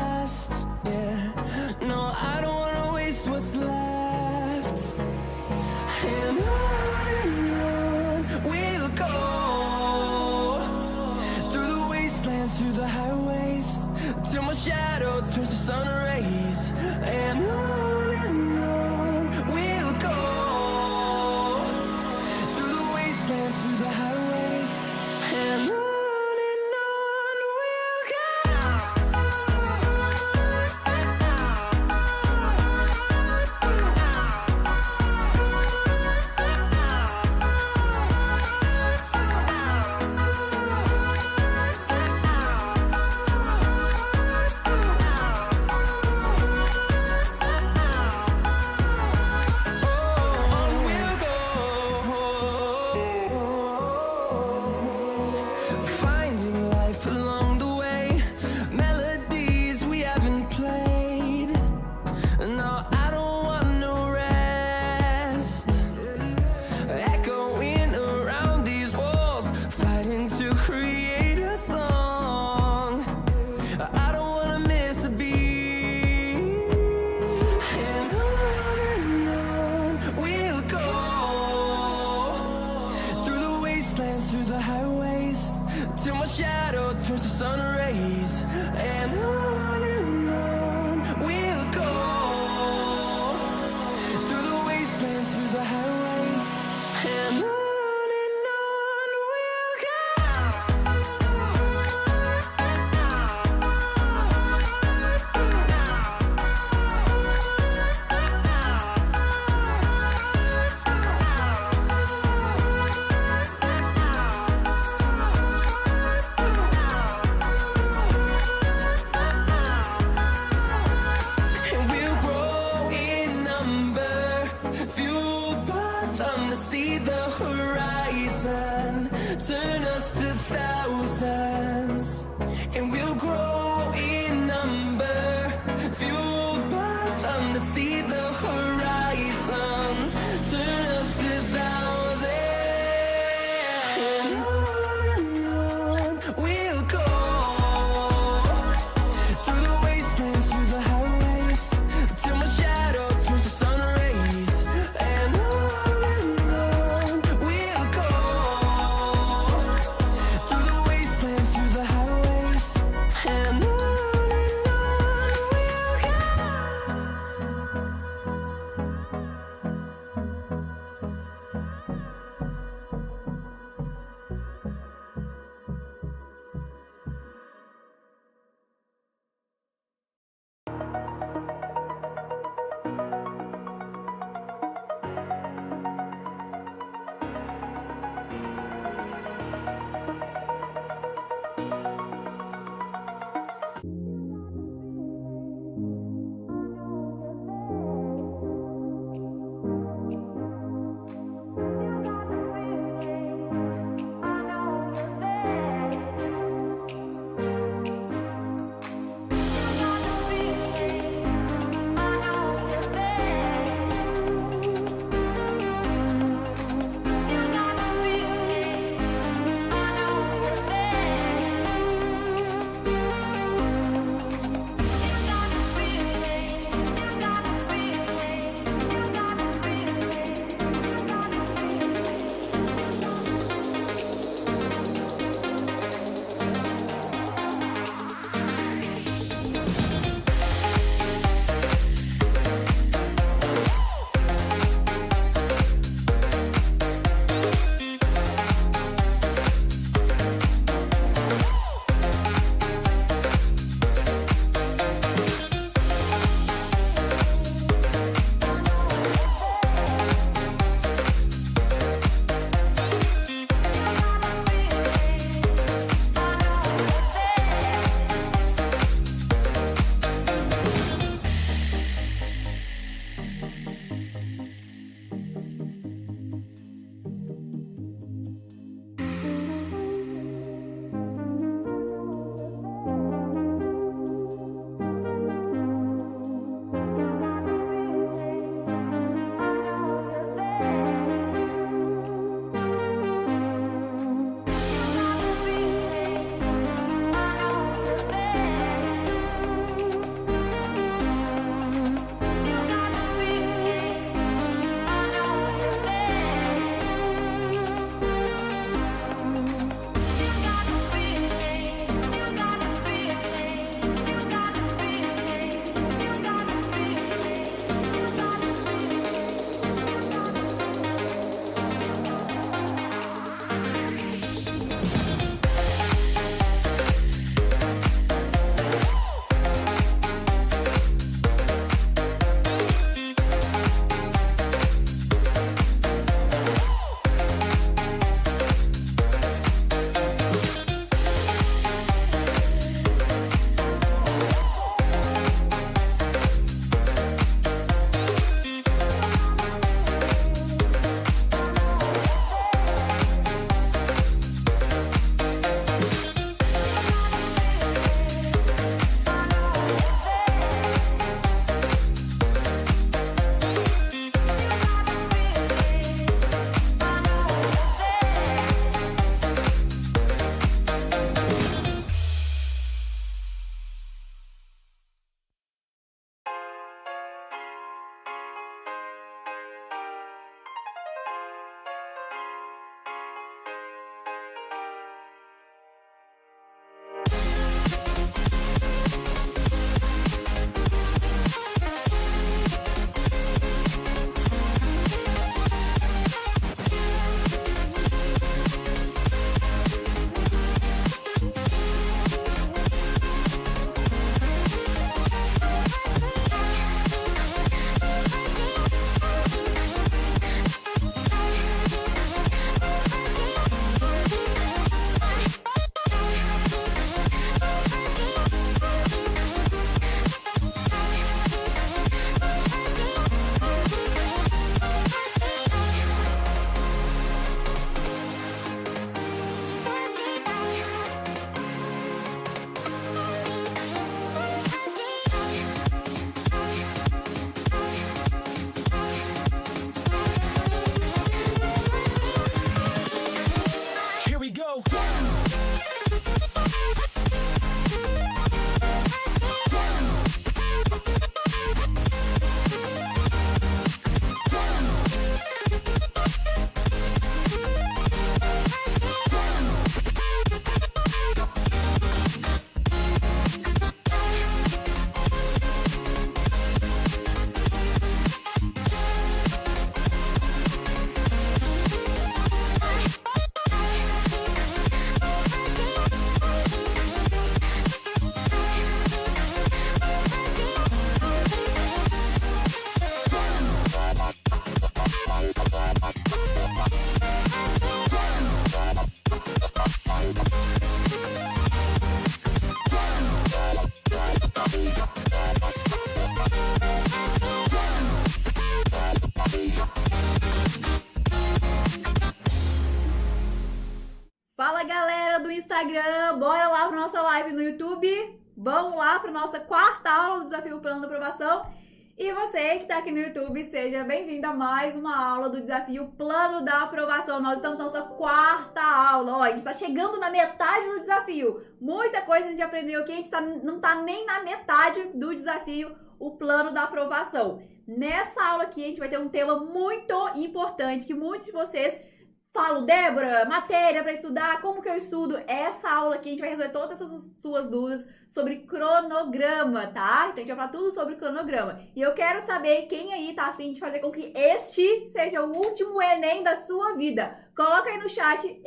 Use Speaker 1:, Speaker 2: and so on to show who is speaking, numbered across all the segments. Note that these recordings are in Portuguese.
Speaker 1: last. Yeah, no, I don't wanna waste what's left. And on we'll go, through the wastelands, through the highways, till my shadow turns to sun rays. And on we'll go, through the wastelands, through the highways, and on we'll go.
Speaker 2: Instagram, bora lá para nossa live no YouTube. Vamos lá para nossa quarta aula do Desafio Plano da Aprovação. E você que está aqui no YouTube, seja bem-vindo a mais uma aula do Desafio Plano da Aprovação. Nós estamos na nossa quarta aula. Ó, a gente está chegando na metade do desafio. Muita coisa a gente aprendeu aqui, a gente não está nem na metade do desafio, o Plano da Aprovação. Nessa aula aqui, a gente vai ter um tema muito importante, que muitos de vocês falam: Débora, matéria para estudar, como que eu estudo? Essa aula aqui a gente vai resolver todas essas suas dúvidas sobre cronograma, tá? Então a gente vai falar tudo sobre cronograma. E eu quero saber quem aí tá afim de fazer com que este seja o último Enem da sua vida. Coloca aí no chat,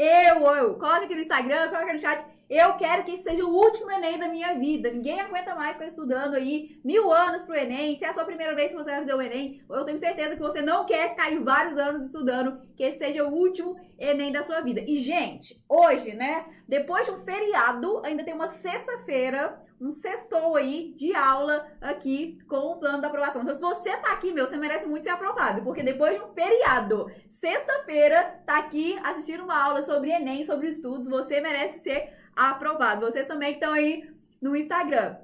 Speaker 2: coloca aqui no Instagram, coloca aí no chat. Eu quero que esse seja o último Enem da minha vida. Ninguém aguenta mais ficar estudando aí 1000 anos pro Enem. Se é a sua primeira vez que você vai fazer o Enem, eu tenho certeza que você não quer ficar aí vários anos estudando, que esse seja o último Enem da sua vida. E, gente, hoje, né, depois de um feriado, ainda tem uma sexta-feira, um sextou aí de aula aqui com o Plano da Aprovação. Então, se você tá aqui, você merece muito ser aprovado, porque depois de um feriado, sexta-feira, tá aqui assistindo uma aula sobre Enem, sobre estudos, você merece ser aprovado. Vocês também que estão aí no Instagram.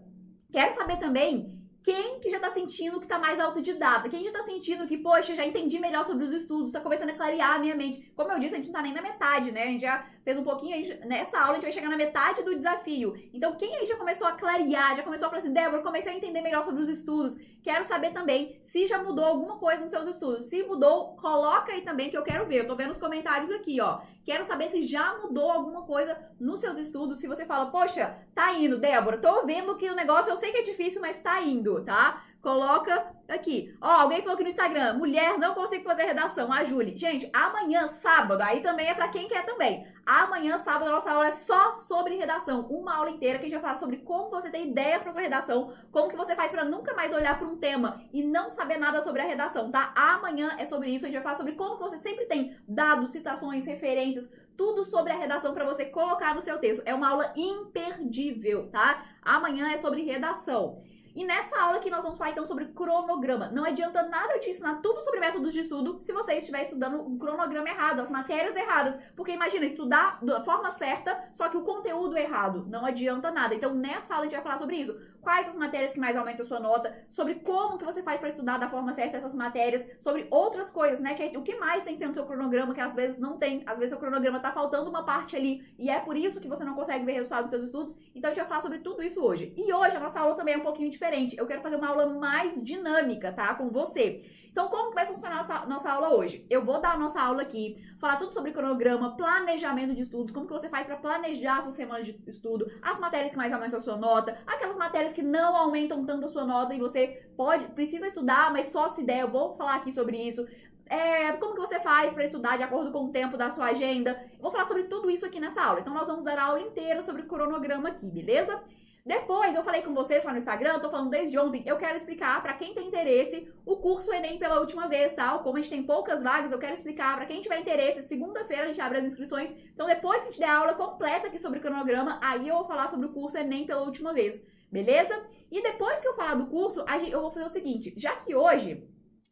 Speaker 2: Quero saber também quem que já tá sentindo que tá mais autodidata, quem já tá sentindo que, poxa, já entendi melhor sobre os estudos, tá começando a clarear a minha mente. Como eu disse, a gente não tá nem na metade, né? A gente já fez um pouquinho aí, nessa aula a gente vai chegar na metade do desafio. Então, quem aí já começou a clarear, já começou a falar assim: Débora, comecei a entender melhor sobre os estudos. Quero saber também se já mudou alguma coisa nos seus estudos. Se mudou, coloca aí também que eu quero ver. Eu tô vendo os comentários aqui, ó. Quero saber se já mudou alguma coisa nos seus estudos. Se você fala: poxa, tá indo, Débora, tô vendo que o negócio, eu sei que é difícil, mas tá indo, tá? Coloca aqui. Ó, alguém falou aqui no Instagram: mulher, não consigo fazer redação. A Júlia. Gente, amanhã, sábado, aí também é pra quem quer também. Amanhã, sábado, a nossa aula é só sobre redação. Uma aula inteira que a gente vai falar sobre como você ter ideias pra sua redação, como que você faz pra nunca mais olhar pra um tema e não saber nada sobre a redação, tá? Amanhã é sobre isso. A gente vai falar sobre como que você sempre tem dados, citações, referências, tudo sobre a redação pra você colocar no seu texto. É uma aula imperdível, tá? Amanhã é sobre redação. E nessa aula aqui nós vamos falar então sobre cronograma. Não adianta nada eu te ensinar tudo sobre métodos de estudo se você estiver estudando um cronograma errado, as matérias erradas. Porque imagina, estudar da forma certa, só que o conteúdo errado. Não adianta nada. Então nessa aula a gente vai falar sobre isso. Quais as matérias que mais aumentam a sua nota, sobre como que você faz para estudar da forma certa essas matérias, sobre outras coisas, né? Que é o que mais tem que ter no seu cronograma, que às vezes não tem. Às vezes o cronograma tá faltando uma parte ali e é por isso que você não consegue ver resultado dos seus estudos. Então a gente vai falar sobre tudo isso hoje. E hoje a nossa aula também é um pouquinho diferente. Eu quero fazer uma aula mais dinâmica, tá? Com você. Então, como que vai funcionar a nossa aula hoje? Eu vou dar a nossa aula aqui, falar tudo sobre cronograma, planejamento de estudos, como que você faz para planejar a sua semana de estudo, as matérias que mais aumentam a sua nota, aquelas matérias que não aumentam tanto a sua nota e você precisa estudar, mas só se der. Eu vou falar aqui sobre isso. Como que você faz para estudar de acordo com o tempo da sua agenda. Eu vou falar sobre tudo isso aqui nessa aula. Então, nós vamos dar a aula inteira sobre cronograma aqui, beleza? Depois, eu falei com vocês lá no Instagram, eu tô falando desde ontem, eu quero explicar pra quem tem interesse o curso Enem pela última vez, tá? Como a gente tem poucas vagas, eu quero explicar pra quem tiver interesse. Segunda-feira a gente abre as inscrições. Então, depois que a gente der a aula completa aqui sobre cronograma, aí eu vou falar sobre o curso Enem pela última vez, beleza? E depois que eu falar do curso, eu vou fazer o seguinte: já que hoje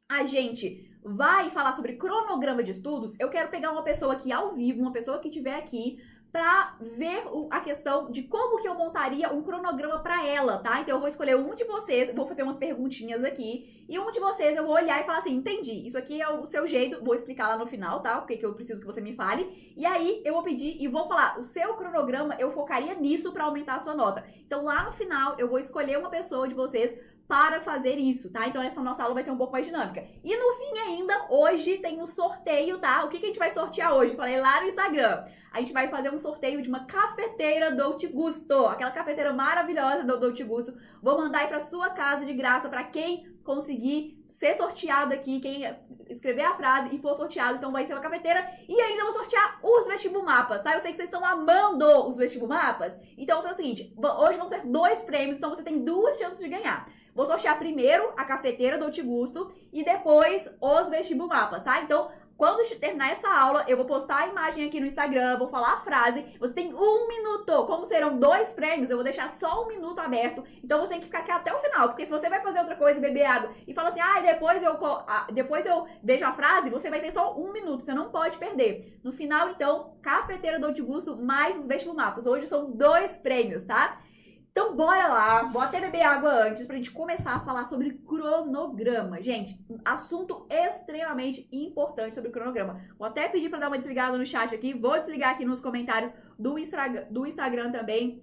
Speaker 2: a gente vai falar sobre cronograma de estudos, eu quero pegar uma pessoa aqui ao vivo, uma pessoa que estiver aqui, pra ver a questão de como que eu montaria um cronograma pra ela, tá? Então eu vou escolher um de vocês, vou fazer umas perguntinhas aqui, e um de vocês eu vou olhar e falar assim: entendi, isso aqui é o seu jeito, vou explicar lá no final, tá? O que eu preciso que você me fale, e aí eu vou pedir e vou falar: o seu cronograma eu focaria nisso pra aumentar a sua nota. Então lá no final eu vou escolher uma pessoa de vocês para fazer isso, tá? Então essa nossa aula vai ser um pouco mais dinâmica. E no fim ainda, hoje tem um sorteio, tá? O que a gente vai sortear hoje? Falei lá no Instagram. A gente vai fazer um sorteio de uma cafeteira Dolce Gusto, aquela cafeteira maravilhosa do Dolce Gusto. Vou mandar aí pra sua casa de graça para quem conseguir ser sorteado aqui, quem escrever a frase e for sorteado, então vai ser uma cafeteira. E ainda vou sortear os vestibumapas, tá? Eu sei que vocês estão amando os vestibumapas. Então foi o seguinte, hoje vão ser 2 prêmios, então você tem 2 chances de ganhar. Vou sortear primeiro a cafeteira Dolce Gusto e depois os vestibumapas, tá? Então, Quando terminar essa aula, eu vou postar a imagem aqui no Instagram, vou falar a frase. Você tem 1 minuto. Como serão 2 prêmios, eu vou deixar só 1 minuto aberto. Então você tem que ficar aqui até o final. Porque se você vai fazer outra coisa, beber água, e fala assim, depois eu vejo a frase, você vai ter só 1 minuto. Você não pode perder. No final, então, cafeteira do Augusto mais os vestibumapas. Hoje são 2 prêmios, tá? Então, bora lá. Vou até beber água antes pra gente começar a falar sobre cronograma. Gente, assunto extremamente importante sobre cronograma. Vou até pedir pra dar uma desligada no chat aqui. Vou desligar aqui nos comentários do Instagram também.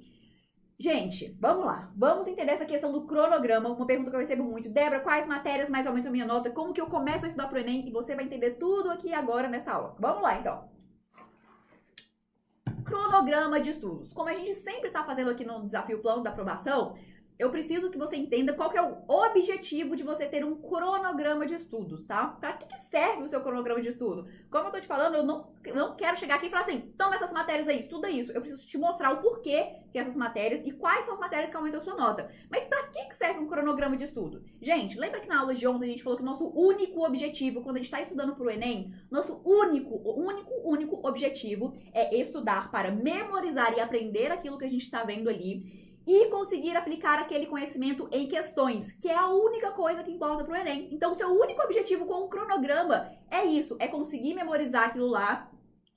Speaker 2: Gente, vamos lá. Vamos entender essa questão do cronograma. Uma pergunta que eu recebo muito. Débora, quais matérias mais aumentam a minha nota? Como que eu começo a estudar pro Enem? E você vai entender tudo aqui agora nessa aula. Vamos lá, então. Cronograma de estudos. Como a gente sempre está fazendo aqui no Desafio Plano da Aprovação, eu preciso que você entenda qual que é o objetivo de você ter um cronograma de estudos, tá? Para que serve o seu cronograma de estudo? Como eu tô te falando, eu não quero chegar aqui e falar assim, toma essas matérias aí, estuda isso. Eu preciso te mostrar o porquê que essas matérias e quais são as matérias que aumentam a sua nota. Mas para que serve um cronograma de estudo? Gente, lembra que na aula de ontem a gente falou que o nosso único objetivo, quando a gente está estudando para o Enem, nosso único objetivo é estudar para memorizar e aprender aquilo que a gente está vendo ali e conseguir aplicar aquele conhecimento em questões, que é a única coisa que importa para o Enem. Então, o seu único objetivo com o cronograma é isso, é conseguir memorizar aquilo lá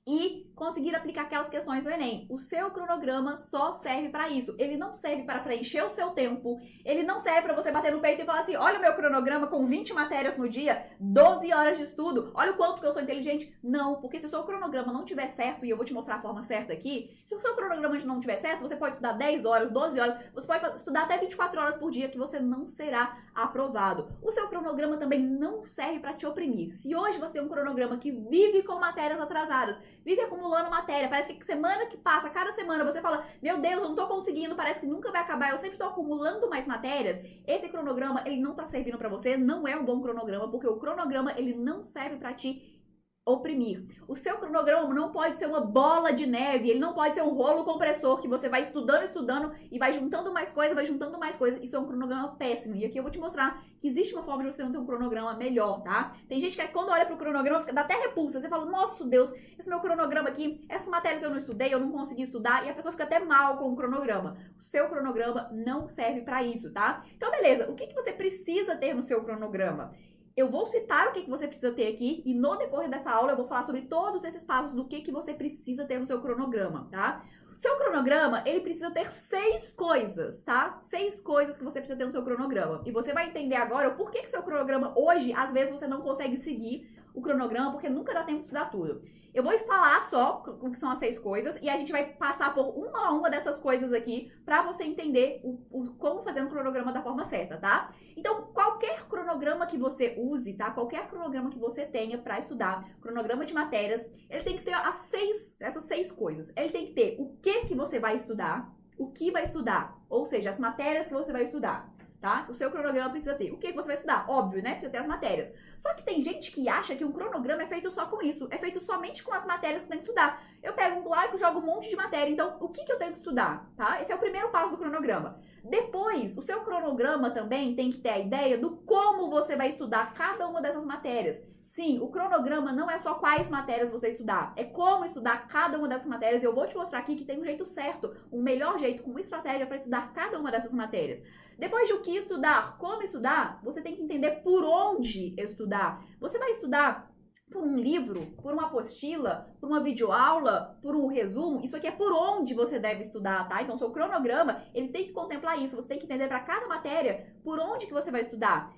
Speaker 2: e conseguir aplicar aquelas questões do Enem. O seu cronograma só serve para isso. Ele não serve para preencher o seu tempo. Ele não serve para você bater no peito e falar assim, olha o meu cronograma com 20 matérias no dia, 12 horas de estudo, olha o quanto que eu sou inteligente. Não, porque se o seu cronograma não tiver certo, e eu vou te mostrar a forma certa aqui, se o seu cronograma não tiver certo, você pode estudar 10 horas, 12 horas, você pode estudar até 24 horas por dia que você não será aprovado. O seu cronograma também não serve para te oprimir. Se hoje você tem um cronograma que vive com matérias atrasadas, vive acumulando matéria, parece que semana que passa, cada semana você fala, meu Deus, eu não tô conseguindo, parece que nunca vai acabar, eu sempre tô acumulando mais matérias. Esse cronograma, ele não tá servindo pra você, não é um bom cronograma, porque o cronograma, ele não serve pra te oprimir. O seu cronograma não pode ser uma bola de neve, ele não pode ser um rolo compressor que você vai estudando e vai juntando mais coisa, Isso é um cronograma péssimo. E aqui eu vou te mostrar que existe uma forma de você ter um cronograma melhor, tá? Tem gente que quando olha pro cronograma dá até repulsa. Você fala, nossa Deus, esse meu cronograma aqui, essas matérias eu não estudei, eu não consegui estudar, e a pessoa fica até mal com o cronograma. O seu cronograma não serve pra isso, tá? Então, beleza, o que você precisa ter no seu cronograma? Eu vou citar o que você precisa ter aqui e no decorrer dessa aula eu vou falar sobre todos esses passos do que você precisa ter no seu cronograma, tá? O seu cronograma, ele precisa ter 6 coisas, tá? 6 coisas que você precisa ter no seu cronograma. E você vai entender agora o porquê que seu cronograma hoje, às vezes, você não consegue seguir o cronograma porque nunca dá tempo de estudar tudo. Eu vou falar só o que são as 6 coisas e a gente vai passar por uma a uma dessas coisas aqui pra você entender como fazer um cronograma da forma certa, tá? Então, qualquer cronograma que você use, tá? Qualquer cronograma que você tenha pra estudar, cronograma de matérias, ele tem que ter essas 6 coisas. Ele tem que ter o que você vai estudar, o que vai estudar, ou seja, as matérias que você vai estudar. Tá? O seu cronograma precisa ter. O que você vai estudar? Óbvio, né? Precisa ter as matérias. Só que tem gente que acha que um cronograma é feito só com isso. É feito somente com as matérias que tem que estudar. Eu pego lá e jogo um monte de matéria. Então, o que eu tenho que estudar? Tá? Esse é o primeiro passo do cronograma. Depois, o seu cronograma também tem que ter a ideia do como você vai estudar cada uma dessas matérias. Sim, o cronograma não é só quais matérias você estudar, é como estudar cada uma dessas matérias. Eu vou te mostrar aqui que tem um jeito certo, um melhor jeito, com uma estratégia para estudar cada uma dessas matérias. Depois de o que estudar, como estudar, você tem que entender por onde estudar. Você vai estudar por um livro, por uma apostila, por uma videoaula, por um resumo. Isso aqui é por onde você deve estudar, tá? Então, seu cronograma, ele tem que contemplar isso. Você tem que entender para cada matéria por onde que você vai estudar.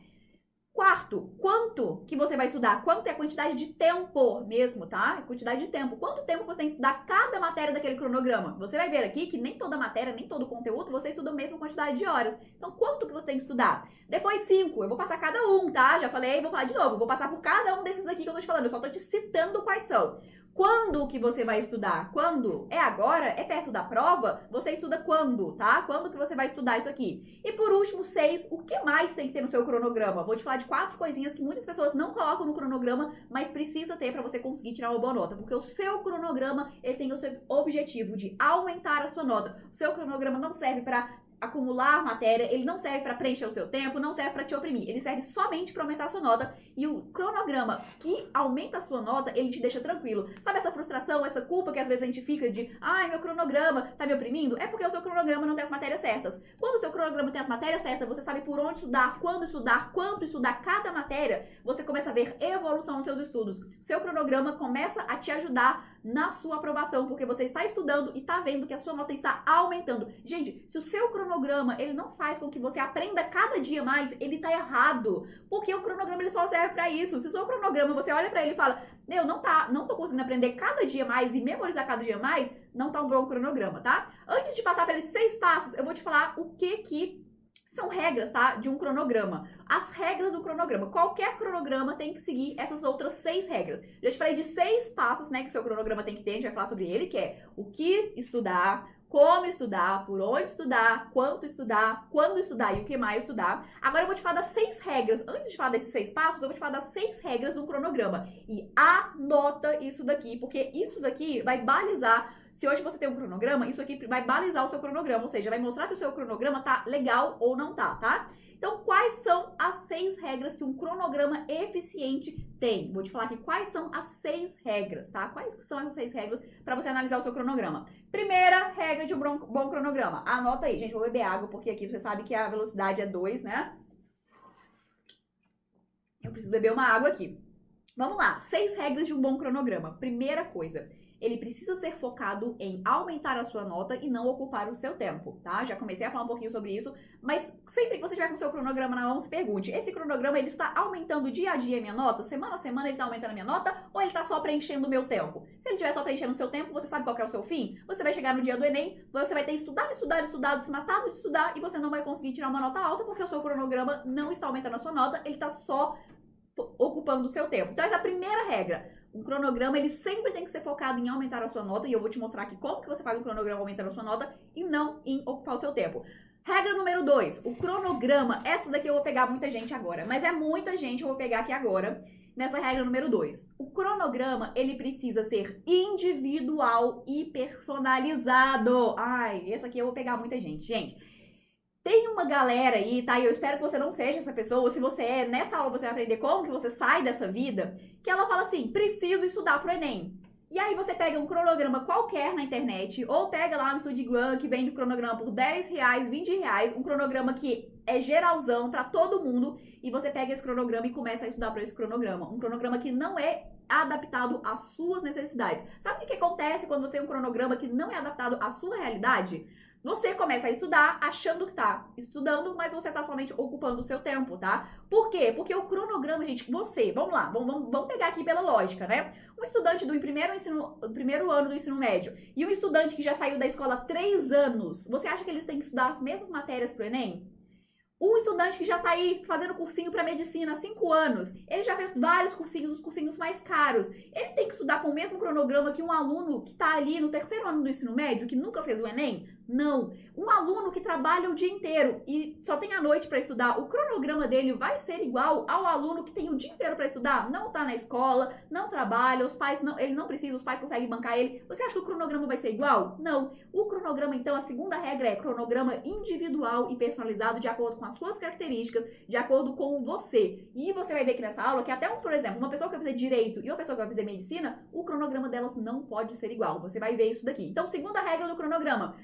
Speaker 2: Quarto, quanto que você vai estudar? Quanto é a quantidade de tempo mesmo, tá? A quantidade de tempo. Quanto tempo você tem que estudar cada matéria daquele cronograma? Você vai ver aqui que nem toda matéria, nem todo conteúdo, você estuda a mesma quantidade de horas. Então, quanto que você tem que estudar? Depois, 5. Eu vou passar cada um, tá? Já falei, vou falar de novo. Eu vou passar por cada um desses aqui que eu tô te falando. Eu só tô te citando quais são. Quando que você vai estudar? Quando? É agora? É perto da prova? Você estuda quando, tá? Quando que você vai estudar isso aqui? E por último, 6, o que mais tem que ter no seu cronograma? Vou te falar de 4 coisinhas que muitas pessoas não colocam no cronograma, mas precisa ter para você conseguir tirar uma boa nota. Porque o seu cronograma, ele tem o seu objetivo de aumentar a sua nota. O seu cronograma não serve para acumular matéria, ele não serve para preencher o seu tempo, não serve para te oprimir, ele serve somente para aumentar a sua nota. E o cronograma que aumenta a sua nota, ele te deixa tranquilo. Sabe essa frustração, essa culpa que às vezes a gente fica de, ai, meu cronograma tá me oprimindo? É porque o seu cronograma não tem as matérias certas. Quando o seu cronograma tem as matérias certas, você sabe por onde estudar, quando estudar, quanto estudar cada matéria, você começa a ver evolução nos seus estudos. O seu cronograma começa a te ajudar na sua aprovação, porque você está estudando e está vendo que a sua nota está aumentando. Gente, se o seu cronograma, ele não faz com que você aprenda cada dia mais, ele tá errado. Porque o cronograma, ele só serve para isso. Se o seu cronograma, você olha para ele e fala, meu, não tô conseguindo aprender cada dia mais e memorizar cada dia mais, não tá um bom cronograma, tá? Antes de passar pelos 6 passos, eu vou te falar o que são regras, tá? De um cronograma. As regras do cronograma. Qualquer cronograma tem que seguir essas outras 6 regras. Já te falei de 6 passos, né, que o seu cronograma tem que ter. A gente vai falar sobre ele, que é o que estudar, como estudar, por onde estudar, quanto estudar, quando estudar e o que mais estudar. Agora eu vou te falar das 6 regras. Antes de falar desses 6 passos, eu vou te falar das 6 regras do cronograma. E anota isso daqui, porque isso daqui vai balizar. Se hoje você tem um cronograma, isso aqui vai balizar o seu cronograma, ou seja, vai mostrar se o seu cronograma tá legal ou não tá, tá? Então, quais são as 6 regras que um cronograma eficiente tem? Vou te falar aqui quais são as 6 regras, tá? Quais são essas 6 regras para você analisar o seu cronograma? Primeira regra de um bom cronograma. Anota aí, gente, vou beber água, porque aqui você sabe que a velocidade é 2, né? Eu preciso beber uma água aqui. Vamos lá, 6 regras de um bom cronograma. Primeira coisa, ele precisa ser focado em aumentar a sua nota e não ocupar o seu tempo, tá? Já comecei a falar um pouquinho sobre isso, mas sempre que você estiver com o seu cronograma na mão, se pergunte, esse cronograma, ele está aumentando dia a dia a minha nota? Semana a semana ele está aumentando a minha nota? Ou ele está só preenchendo o meu tempo? Se ele estiver só preenchendo o seu tempo, você sabe qual que é o seu fim? Você vai chegar no dia do Enem, você vai ter estudado, se matado de estudar e você não vai conseguir tirar uma nota alta porque o seu cronograma não está aumentando a sua nota, ele está só ocupando o seu tempo. Então essa é a primeira regra. Um cronograma, ele sempre tem que ser focado em aumentar a sua nota, e eu vou te mostrar aqui como que você faz um cronograma aumentando a sua nota e não em ocupar o seu tempo. Regra número 2, o cronograma, essa daqui eu vou pegar muita gente agora, mas é muita gente, eu vou pegar aqui agora, nessa regra número 2. O cronograma, ele precisa ser individual e personalizado. Ai, essa aqui eu vou pegar muita gente. Gente, tem uma galera aí, tá? E eu espero que você não seja essa pessoa. Se você é, nessa aula você vai aprender como que você sai dessa vida. Que ela fala assim, preciso estudar pro Enem. E aí você pega um cronograma qualquer na internet, ou pega lá no StudyGram, que vende o cronograma por R$10, R$20, um cronograma que é geralzão pra todo mundo, e você pega esse cronograma e começa a estudar para esse cronograma. Um cronograma que não é adaptado às suas necessidades. Sabe o que acontece quando você tem um cronograma que não é adaptado à sua realidade? Você começa a estudar achando que tá estudando, mas você tá somente ocupando o seu tempo, tá? Por quê? Porque o cronograma, gente, vamos lá, vamos pegar aqui pela lógica, né? Um estudante do primeiro ano do ensino médio e um estudante que já saiu da escola há 3 anos, você acha que eles têm que estudar as mesmas matérias pro Enem? Um estudante que já tá aí fazendo cursinho para medicina há 5 anos, ele já fez vários cursinhos, os cursinhos mais caros. Ele tem que estudar com o mesmo cronograma que um aluno que tá ali no 3º ano do ensino médio, que nunca fez o Enem? Não. Um aluno que trabalha o dia inteiro e só tem a noite para estudar, o cronograma dele vai ser igual ao aluno que tem o dia inteiro para estudar? Não tá na escola, não trabalha, os pais não, ele não precisa, os pais conseguem bancar ele. Você acha que o cronograma vai ser igual? Não. O cronograma, então, a segunda regra é cronograma individual e personalizado de acordo com as suas características, de acordo com você. E você vai ver aqui nessa aula que até, por exemplo, uma pessoa que vai fazer direito e uma pessoa que vai fazer medicina, o cronograma delas não pode ser igual. Você vai ver isso daqui. Então, segunda regra do cronograma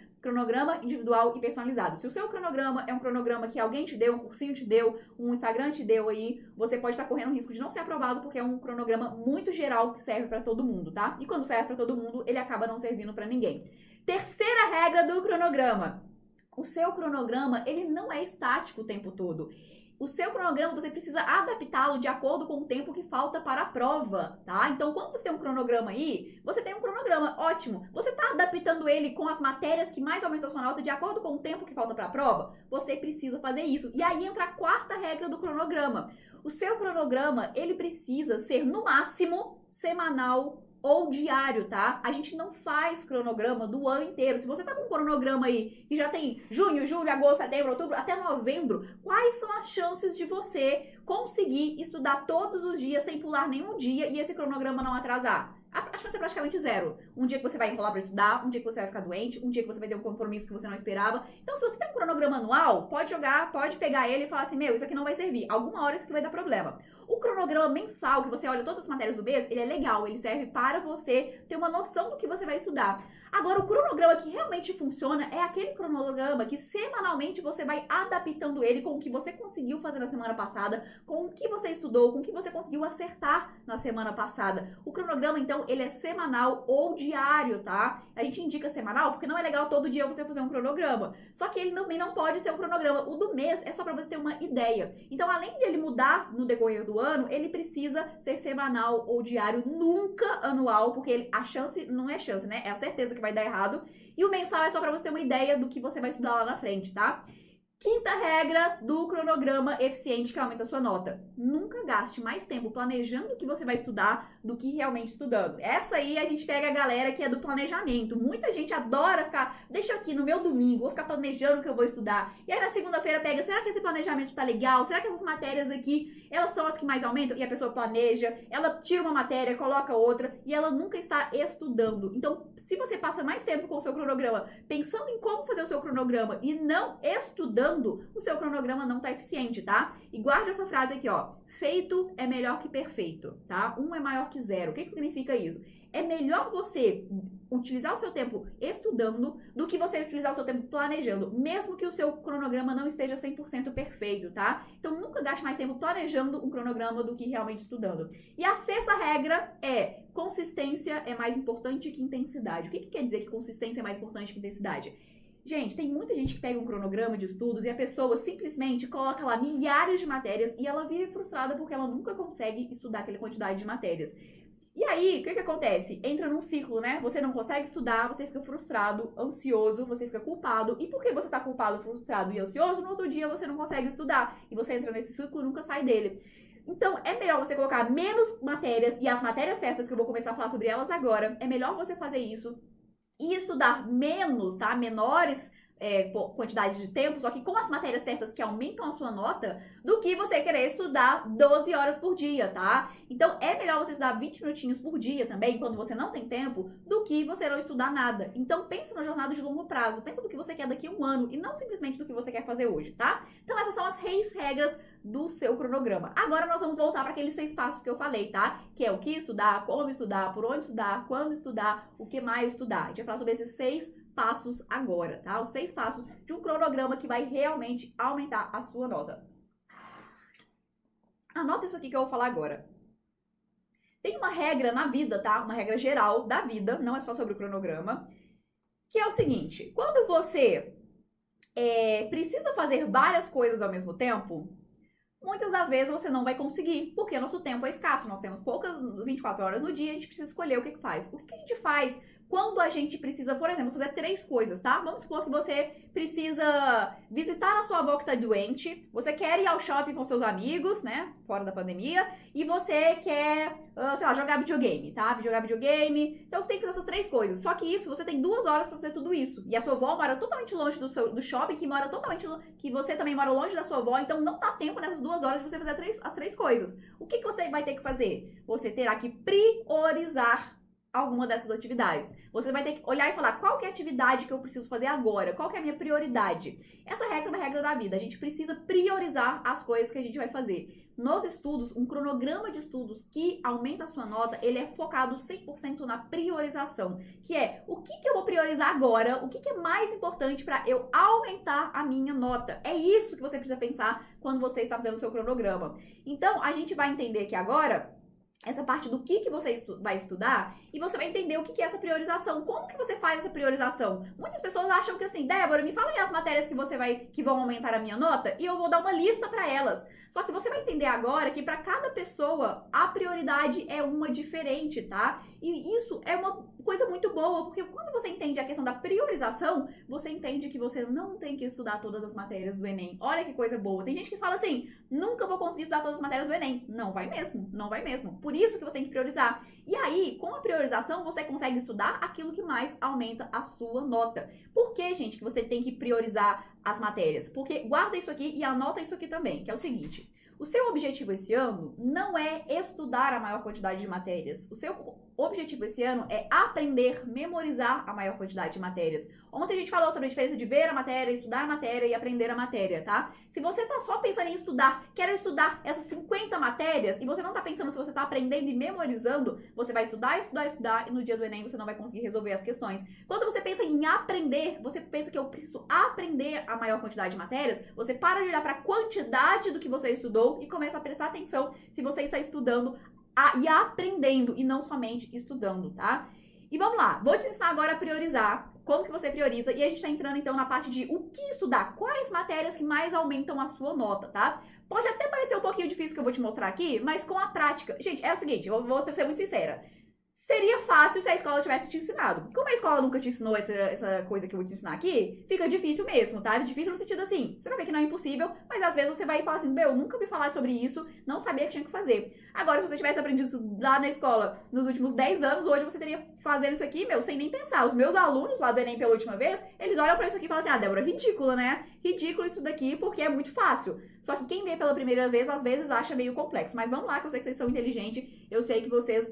Speaker 2: individual e personalizado. Se o seu cronograma é um cronograma que alguém te deu, um cursinho te deu, um Instagram te deu aí, você pode estar correndo o risco de não ser aprovado porque é um cronograma muito geral que serve para todo mundo, tá? E quando serve para todo mundo, ele acaba não servindo para ninguém. Terceira regra do cronograma. O seu cronograma, ele não é estático o tempo todo. O seu cronograma, você precisa adaptá-lo de acordo com o tempo que falta para a prova, tá? Então, quando você tem um cronograma aí, você tem um cronograma, ótimo. Você está adaptando ele com as matérias que mais aumentam a sua nota de acordo com o tempo que falta para a prova? Você precisa fazer isso. E aí entra a quarta regra do cronograma. O seu cronograma, ele precisa ser, no máximo, semanal ou diário, tá? A gente não faz cronograma do ano inteiro. Se você tá com um cronograma aí que já tem junho, julho, agosto, setembro, outubro, até novembro, quais são as chances de você conseguir estudar todos os dias sem pular nenhum dia e esse cronograma não atrasar? a chance é praticamente zero. Um dia que você vai enrolar pra estudar, um dia que você vai ficar doente, um dia que você vai ter um compromisso que você não esperava. Então, se você tem um cronograma anual, pode pegar ele e falar assim, meu, isso aqui não vai servir. Alguma hora isso aqui vai dar problema. O cronograma mensal, que você olha todas as matérias do mês, ele é legal, ele serve para você ter uma noção do que você vai estudar. Agora, o cronograma que realmente funciona é aquele cronograma que semanalmente você vai adaptando ele com o que você conseguiu fazer na semana passada, com o que você estudou, com o que você conseguiu acertar na semana passada. O cronograma, então, ele é semanal ou diário, tá? A gente indica semanal porque não é legal todo dia você fazer um cronograma. Só que ele também não pode ser um cronograma. O do mês é só para você ter uma ideia. Então, além dele mudar no decorrer do ano, ele precisa ser semanal ou diário, nunca anual, porque a chance não é chance, né? É a certeza que vai dar errado. E o mensal é só para você ter uma ideia do que você vai estudar lá na frente, tá? Quinta regra do cronograma eficiente que aumenta a sua nota. Nunca gaste mais tempo planejando o que você vai estudar do que realmente estudando. Essa aí a gente pega a galera que é do planejamento. Muita gente adora ficar, deixa aqui no meu domingo, vou ficar planejando o que eu vou estudar. E aí na segunda-feira pega, será que esse planejamento tá legal? Será que essas matérias aqui, elas são as que mais aumentam? E a pessoa planeja, ela tira uma matéria, coloca outra e ela nunca está estudando. Então, se você passa mais tempo com o seu cronograma pensando em como fazer o seu cronograma e não estudando, o seu cronograma não tá eficiente, tá? E guarde essa frase aqui, ó. Feito é melhor que perfeito, tá? 1 é maior que 0. O que significa isso? É melhor você utilizar o seu tempo estudando do que você utilizar o seu tempo planejando, mesmo que o seu cronograma não esteja 100% perfeito, tá? Então, nunca gaste mais tempo planejando um cronograma do que realmente estudando. E a sexta regra é consistência é mais importante que intensidade. O que quer dizer que consistência é mais importante que intensidade? Gente, tem muita gente que pega um cronograma de estudos e a pessoa simplesmente coloca lá milhares de matérias e ela vive frustrada porque ela nunca consegue estudar aquela quantidade de matérias. E aí, o que acontece? Entra num ciclo, né? Você não consegue estudar, você fica frustrado, ansioso, você fica culpado. E por que você tá culpado, frustrado e ansioso? No outro dia você não consegue estudar. E você entra nesse ciclo e nunca sai dele. Então, é melhor você colocar menos matérias e as matérias certas, que eu vou começar a falar sobre elas agora. É melhor você fazer isso e estudar menos, tá? Menores quantidade de tempo, só que com as matérias certas que aumentam a sua nota, do que você querer estudar 12 horas por dia, tá? Então, é melhor você estudar 20 minutinhos por dia também, quando você não tem tempo, do que você não estudar nada. Então, pensa na jornada de longo prazo, pensa no que você quer daqui a um ano, e não simplesmente do que você quer fazer hoje, tá? Então, essas são as 6 regras do seu cronograma. Agora, nós vamos voltar para aqueles 6 passos que eu falei, tá? Que é o que estudar, como estudar, por onde estudar, quando estudar, o que mais estudar. A gente vai falar sobre esses 6 passos agora, tá? Os 6 passos de um cronograma que vai realmente aumentar a sua nota. Anota isso aqui que eu vou falar agora. Tem uma regra na vida, tá? Uma regra geral da vida, não é só sobre o cronograma, que é o seguinte: quando você precisa fazer várias coisas ao mesmo tempo, muitas das vezes você não vai conseguir, porque nosso tempo é escasso, nós temos poucas 24 horas no dia, a gente precisa escolher o que faz. O que a gente faz quando a gente precisa, por exemplo, fazer 3 coisas, tá? Vamos supor que você precisa visitar a sua avó que tá doente, você quer ir ao shopping com seus amigos, né, fora da pandemia, e você quer, sei lá, jogar videogame, tá? Jogar videogame, então tem que fazer essas 3 coisas. Só que isso, você tem 2 horas pra fazer tudo isso. E a sua avó mora totalmente longe do shopping, que você também mora longe da sua avó, então não dá tempo nessas 2 horas de você fazer as 3 coisas. O que você vai ter que fazer? Você terá que priorizar alguma dessas atividades. Você vai ter que olhar e falar qual que é a atividade que eu preciso fazer agora, qual que é a minha prioridade. Essa regra é uma regra da vida, a gente precisa priorizar as coisas que a gente vai fazer. Nos estudos, um cronograma de estudos que aumenta a sua nota, ele é focado 100% na priorização, que é o que eu vou priorizar agora, o que é mais importante para eu aumentar a minha nota. É isso que você precisa pensar quando você está fazendo o seu cronograma. Então, a gente vai entender aqui agora essa parte do que você vai estudar e você vai entender o que é essa priorização. Como que você faz essa priorização? Muitas pessoas acham que assim, Débora, me fala aí as matérias que vão aumentar a minha nota e eu vou dar uma lista para elas. Só que você vai entender agora que para cada pessoa a prioridade é uma diferente, tá? E isso é uma coisa muito boa, porque quando você entende a questão da priorização, você entende que você não tem que estudar todas as matérias do Enem. Olha que coisa boa. Tem gente que fala assim, nunca vou conseguir estudar todas as matérias do Enem. Não vai mesmo, não vai mesmo. Por isso que você tem que priorizar. E aí, com a priorização, você consegue estudar aquilo que mais aumenta a sua nota. Por que, gente, que você tem que priorizar as matérias? Porque guarda isso aqui e anota isso aqui também, que é o seguinte. O seu objetivo esse ano não é estudar a maior quantidade de matérias. O seu objetivo esse ano é aprender, memorizar a maior quantidade de matérias. Ontem a gente falou sobre a diferença de ver a matéria, estudar a matéria e aprender a matéria, tá? Se você tá só pensando em estudar, quero estudar essas 50 matérias, e você não tá pensando se você tá aprendendo e memorizando, você vai estudar, e no dia do Enem você não vai conseguir resolver as questões. Quando você pensa em aprender, você pensa que eu preciso aprender a maior quantidade de matérias, você para de olhar para a quantidade do que você estudou e começa a prestar atenção se você está estudando e aprendendo e não somente estudando, tá? E vamos lá, vou te ensinar agora a priorizar, como que você prioriza, e a gente tá entrando então na parte de o que estudar, quais matérias que mais aumentam a sua nota, tá? Pode até parecer um pouquinho difícil que eu vou te mostrar aqui, mas com a prática, gente, é o seguinte, eu vou ser muito sincera, seria fácil se a escola tivesse te ensinado. Como a escola nunca te ensinou essa coisa que eu vou te ensinar aqui, fica difícil mesmo, tá? Difícil no sentido assim, você vai ver que não é impossível, mas às vezes você vai falar assim, meu, nunca ouvi falar sobre isso, não sabia que tinha que fazer. Agora, se você tivesse aprendido isso lá na escola nos últimos 10 anos, hoje você teria fazendo isso aqui, meu, sem nem pensar. Os meus alunos lá do Enem pela última vez, eles olham pra isso aqui e falam assim, ah, Débora, ridícula, né? Ridículo isso daqui, porque é muito fácil. Só que quem vê pela primeira vez, às vezes acha meio complexo. Mas vamos lá, que eu sei que vocês são inteligentes, eu sei que vocês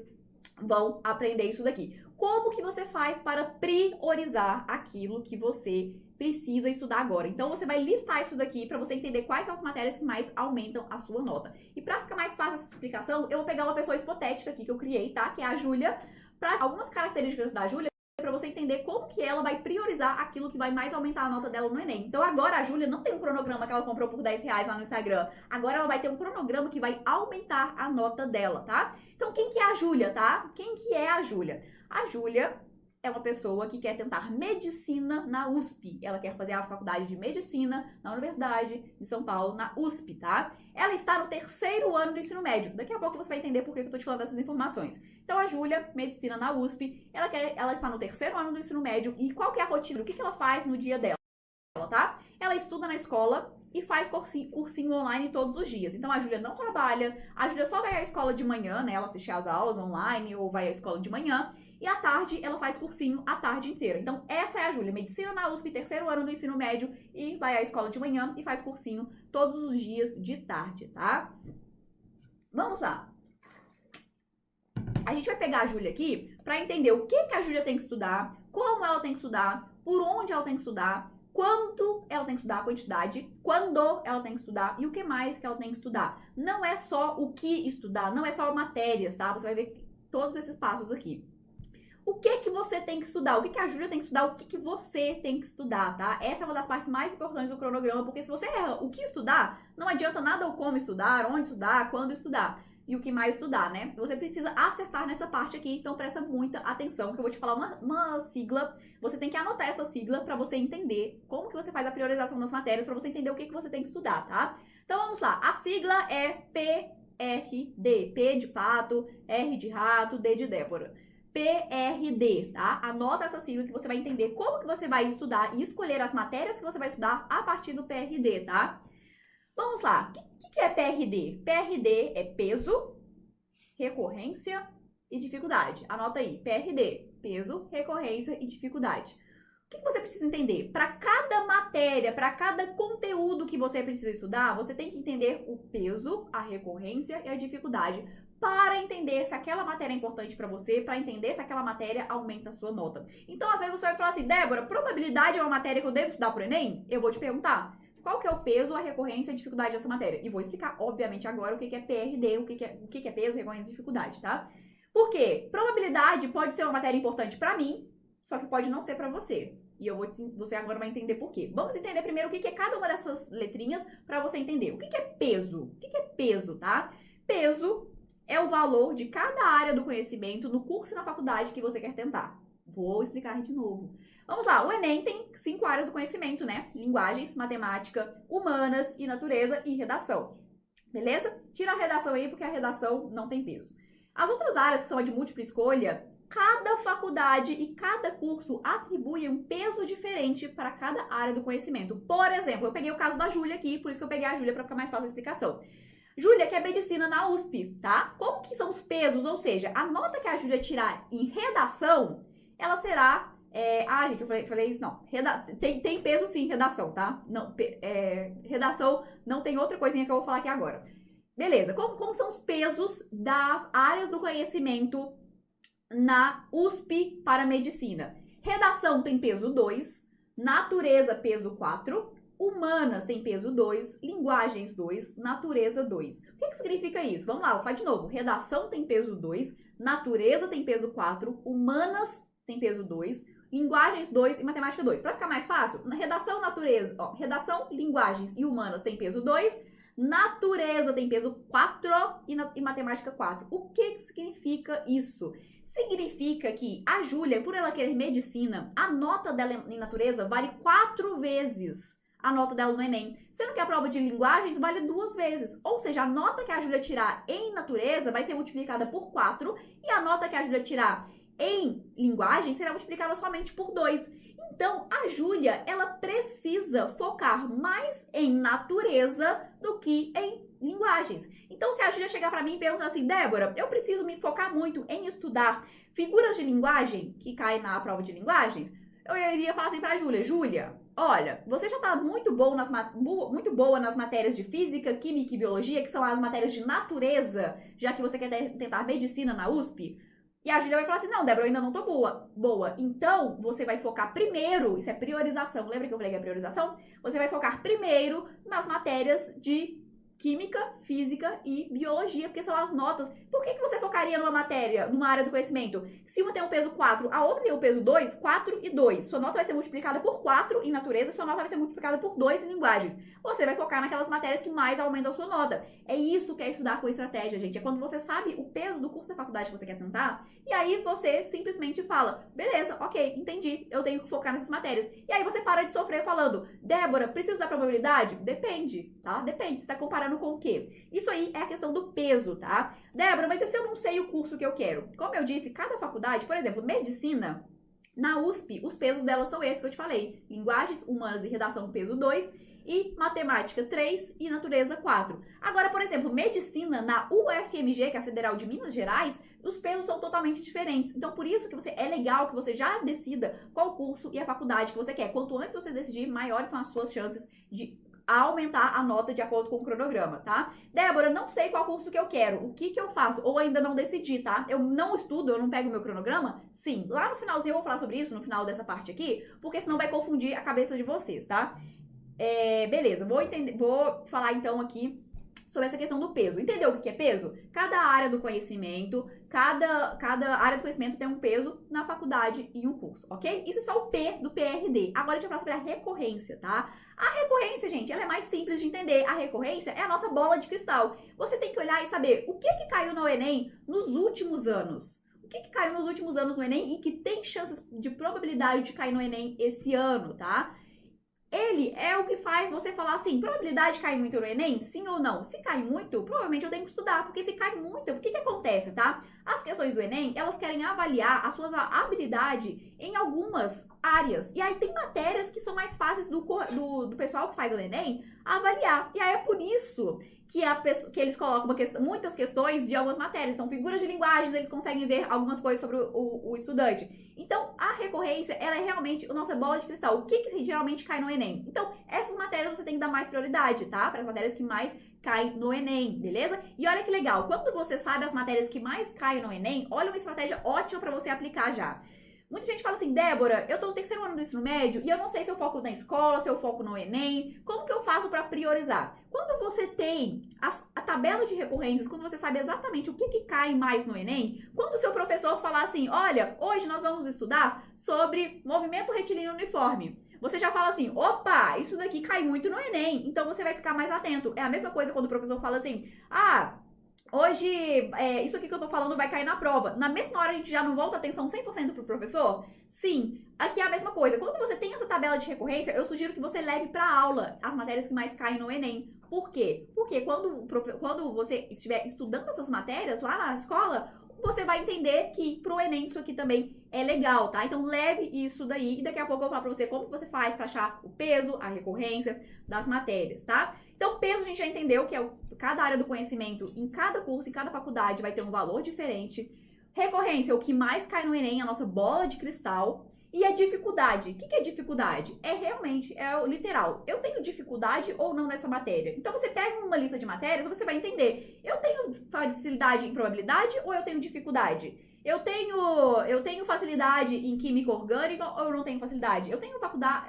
Speaker 2: vão aprender isso daqui. Como que você faz para priorizar aquilo que você precisa estudar agora? Então, você vai listar isso daqui para você entender quais são as matérias que mais aumentam a sua nota. E para ficar mais fácil essa explicação, eu vou pegar uma pessoa hipotética aqui que eu criei, tá? Que é a Júlia, para algumas características da Júlia, para você entender como que ela vai priorizar aquilo que vai mais aumentar a nota dela no Enem. Então agora a Júlia não tem um cronograma que ela comprou por 10 reais lá no Instagram. Agora ela vai ter um cronograma que vai aumentar a nota dela, tá? Então quem que é a Júlia, tá? Quem que é a Júlia? A Júlia é uma pessoa que quer tentar medicina na USP. Ela quer fazer a faculdade de medicina na Universidade de São Paulo, na USP, tá? Ela está no 3º ano do ensino médio. Daqui a pouco você vai entender por que eu tô te falando dessas informações. Então a Júlia, medicina na USP, ela está no 3º ano do ensino médio. E qual que é a rotina? O que ela faz no dia dela, tá? Ela estuda na escola e faz cursinho online todos os dias. Então a Júlia não trabalha, a Júlia só vai à escola de manhã, né? Ela assiste às aulas online ou vai à escola de manhã. E à tarde, ela faz cursinho a tarde inteira. Então, essa é a Júlia. Medicina na USP, 3º ano do ensino médio. E vai à escola de manhã e faz cursinho todos os dias de tarde, tá? Vamos lá. A gente vai pegar a Júlia aqui para entender o que a Júlia tem que estudar, como ela tem que estudar, por onde ela tem que estudar, quanto ela tem que estudar, a quantidade, quando ela tem que estudar e o que mais que ela tem que estudar. Não é só o que estudar, não é só matérias, tá? Você vai ver todos esses passos aqui. O que você tem que estudar? O que a Júlia tem que estudar? O que você tem que estudar, tá? Essa é uma das partes mais importantes do cronograma, porque se você erra o que estudar, não adianta nada o como estudar, onde estudar, quando estudar e o que mais estudar, né? Você precisa acertar nessa parte aqui, então presta muita atenção, que eu vou te falar uma sigla. Você tem que anotar essa sigla para você entender como que você faz a priorização das matérias, para você entender o que você tem que estudar, tá? Então vamos lá. A sigla é PRD. P de pato, R de rato, D de Débora. PRD, tá? Anota essa sigla que você vai entender como que você vai estudar e escolher as matérias que você vai estudar a partir do PRD, tá? Vamos lá. O que é PRD? PRD é peso, recorrência e dificuldade. Anota aí. PRD, peso, recorrência e dificuldade. O que você precisa entender? Para cada matéria, para cada conteúdo que você precisa estudar, você tem que entender o peso, a recorrência e a dificuldade, para entender se aquela matéria é importante para você, para entender se aquela matéria aumenta a sua nota. Então, às vezes você vai falar assim, Débora, probabilidade é uma matéria que eu devo estudar pro Enem? Eu vou te perguntar, qual que é o peso, a recorrência e a dificuldade dessa matéria? E vou explicar, obviamente, agora o que é PRD, o que é peso, recorrência e dificuldade, tá? Por quê? Probabilidade pode ser uma matéria importante para mim, só que pode não ser para você. E você agora vai entender por quê. Vamos entender primeiro o que é cada uma dessas letrinhas para você entender. O que é peso? O que é peso, tá? Peso é o valor de cada área do conhecimento no curso e na faculdade que você quer tentar. Vou explicar de novo. Vamos lá, o Enem tem 5 áreas do conhecimento, né? Linguagens, matemática, humanas e natureza e redação. Beleza? Tira a redação aí, porque a redação não tem peso. As outras áreas, que são a de múltipla escolha, cada faculdade e cada curso atribui um peso diferente para cada área do conhecimento. Por exemplo, eu peguei o caso da Júlia aqui, por isso que eu peguei a Júlia para ficar mais fácil a explicação. Júlia quer medicina na USP, tá? Como que são os pesos? Ou seja, a nota que a Júlia tirar em redação, ela será... gente, eu falei isso, não. Tem peso sim, redação, tá? Não, redação não tem outra coisinha que eu vou falar aqui agora. Beleza, como são os pesos das áreas do conhecimento na USP para medicina? Redação tem peso 2, natureza peso 4, humanas tem peso 2, linguagens 2, natureza 2. O que significa isso? Vamos lá, vou falar de novo. Redação tem peso 2, natureza tem peso 4, humanas tem peso 2, linguagens 2 e matemática 2. Para ficar mais fácil, na redação, natureza, redação, linguagens e humanas tem peso 2, natureza tem peso 4 e matemática 4. O que significa isso? Significa que a Júlia, por ela querer medicina, a nota dela em natureza vale 4 vezes a nota dela no Enem. Sendo que a prova de linguagens vale 2 vezes. Ou seja, a nota que a Júlia tirar em natureza vai ser multiplicada por 4 e a nota que a Júlia tirar em linguagem será multiplicada somente por 2. Então, a Júlia, ela precisa focar mais em natureza do que em linguagens. Então, se a Júlia chegar para mim e perguntar assim, Débora, eu preciso me focar muito em estudar figuras de linguagem, que caem na prova de linguagens, eu iria falar assim para a Júlia, Júlia, olha, você já está muito boa nas matérias de física, química e biologia, que são as matérias de natureza, já que você quer tentar medicina na USP. E a Júlia vai falar assim, não, Débora, eu ainda não tô boa. Então, você vai focar primeiro, isso é priorização, lembra que eu falei que é priorização? Você vai focar primeiro nas matérias de química, física e biologia, porque são as notas. Por que você focaria numa matéria, numa área do conhecimento? Se uma tem o peso 4, a outra tem o peso 2, 4 e 2. Sua nota vai ser multiplicada por 4 em natureza, sua nota vai ser multiplicada por 2 em linguagens. Você vai focar naquelas matérias que mais aumentam a sua nota. É isso que é estudar com estratégia, gente. É quando você sabe o peso do curso da faculdade que você quer tentar, e aí você simplesmente fala, beleza, ok, entendi, eu tenho que focar nessas matérias. E aí você para de sofrer falando, Débora, preciso da probabilidade? Depende, tá? Depende, você tá comparando com o quê? Isso aí é a questão do peso, tá? Débora, mas e se eu não sei o curso que eu quero? Como eu disse, cada faculdade, por exemplo, medicina, na USP, os pesos delas são esses que eu te falei. Linguagens, humanas e redação, peso 2. E matemática 3 e natureza 4. Agora, por exemplo, medicina na UFMG, que é a Federal de Minas Gerais, os pesos são totalmente diferentes. Então, por isso que é legal que você já decida qual curso e a faculdade que você quer. Quanto antes você decidir, maiores são as suas chances de aumentar a nota de acordo com o cronograma, tá? Débora, não sei qual curso que eu quero, o que eu faço? Ou ainda não decidi, tá? Eu não estudo, eu não pego meu cronograma? Sim, lá no finalzinho eu vou falar sobre isso, no final dessa parte aqui, porque senão vai confundir a cabeça de vocês, tá? Beleza, vou falar então aqui sobre essa questão do peso. Entendeu o que é peso? Cada área do conhecimento, cada área do conhecimento tem um peso na faculdade e um curso, ok? Isso é só o P do PRD. Agora a gente vai falar sobre a recorrência, tá? A recorrência, gente, ela é mais simples de entender. A recorrência é a nossa bola de cristal. Você tem que olhar e saber o que caiu no Enem nos últimos anos. O que caiu nos últimos anos no Enem e que tem chances de probabilidade de cair no Enem esse ano, tá? Ele é o que faz você falar assim, probabilidade de cair muito no Enem? Sim ou não? Se cai muito, provavelmente eu tenho que estudar, porque se cai muito, o que acontece, tá? As questões do Enem, elas querem avaliar a sua habilidade em algumas áreas. E aí tem matérias que são mais fáceis do pessoal que faz o Enem avaliar. E aí é por isso que eles colocam muitas questões de algumas matérias. Então, figuras de linguagens, eles conseguem ver algumas coisas sobre o estudante. Então, a recorrência, ela é realmente a nossa bola de cristal. O que geralmente cai no Enem? Então, essas matérias você tem que dar mais prioridade, tá? Para as matérias que mais caem no Enem, beleza? E olha que legal, quando você sabe as matérias que mais caem no Enem, olha uma estratégia ótima para você aplicar já. Muita gente fala assim, Débora, eu tô no terceiro ano do ensino médio e eu não sei se eu foco na escola, se eu foco no Enem. Como que eu faço para priorizar? Quando você tem a tabela de recorrências, quando você sabe exatamente o que cai mais no Enem, quando o seu professor falar assim, olha, hoje nós vamos estudar sobre movimento retilíneo uniforme. Você já fala assim, opa, isso daqui cai muito no Enem, então você vai ficar mais atento. É a mesma coisa quando o professor fala assim, hoje, isso aqui que eu tô falando vai cair na prova. Na mesma hora a gente já não volta a atenção 100% pro professor? Sim, aqui é a mesma coisa. Quando você tem essa tabela de recorrência, eu sugiro que você leve pra aula as matérias que mais caem no Enem. Por quê? Porque quando você estiver estudando essas matérias lá na escola, você vai entender que pro Enem isso aqui também é legal, tá? Então leve isso daí e daqui a pouco eu vou falar pra você como que você faz pra achar o peso, a recorrência das matérias, tá? Então peso a gente já entendeu que é cada área do conhecimento, em cada curso, em cada faculdade vai ter um valor diferente. Recorrência, o que mais cai no Enem, a nossa bola de cristal. E a dificuldade, o que é dificuldade? É realmente, é o literal. Eu tenho dificuldade ou não nessa matéria? Então você pega uma lista de matérias, você vai entender. Eu tenho facilidade em probabilidade ou eu tenho dificuldade? Eu tenho facilidade em química orgânica ou eu não tenho facilidade? Eu tenho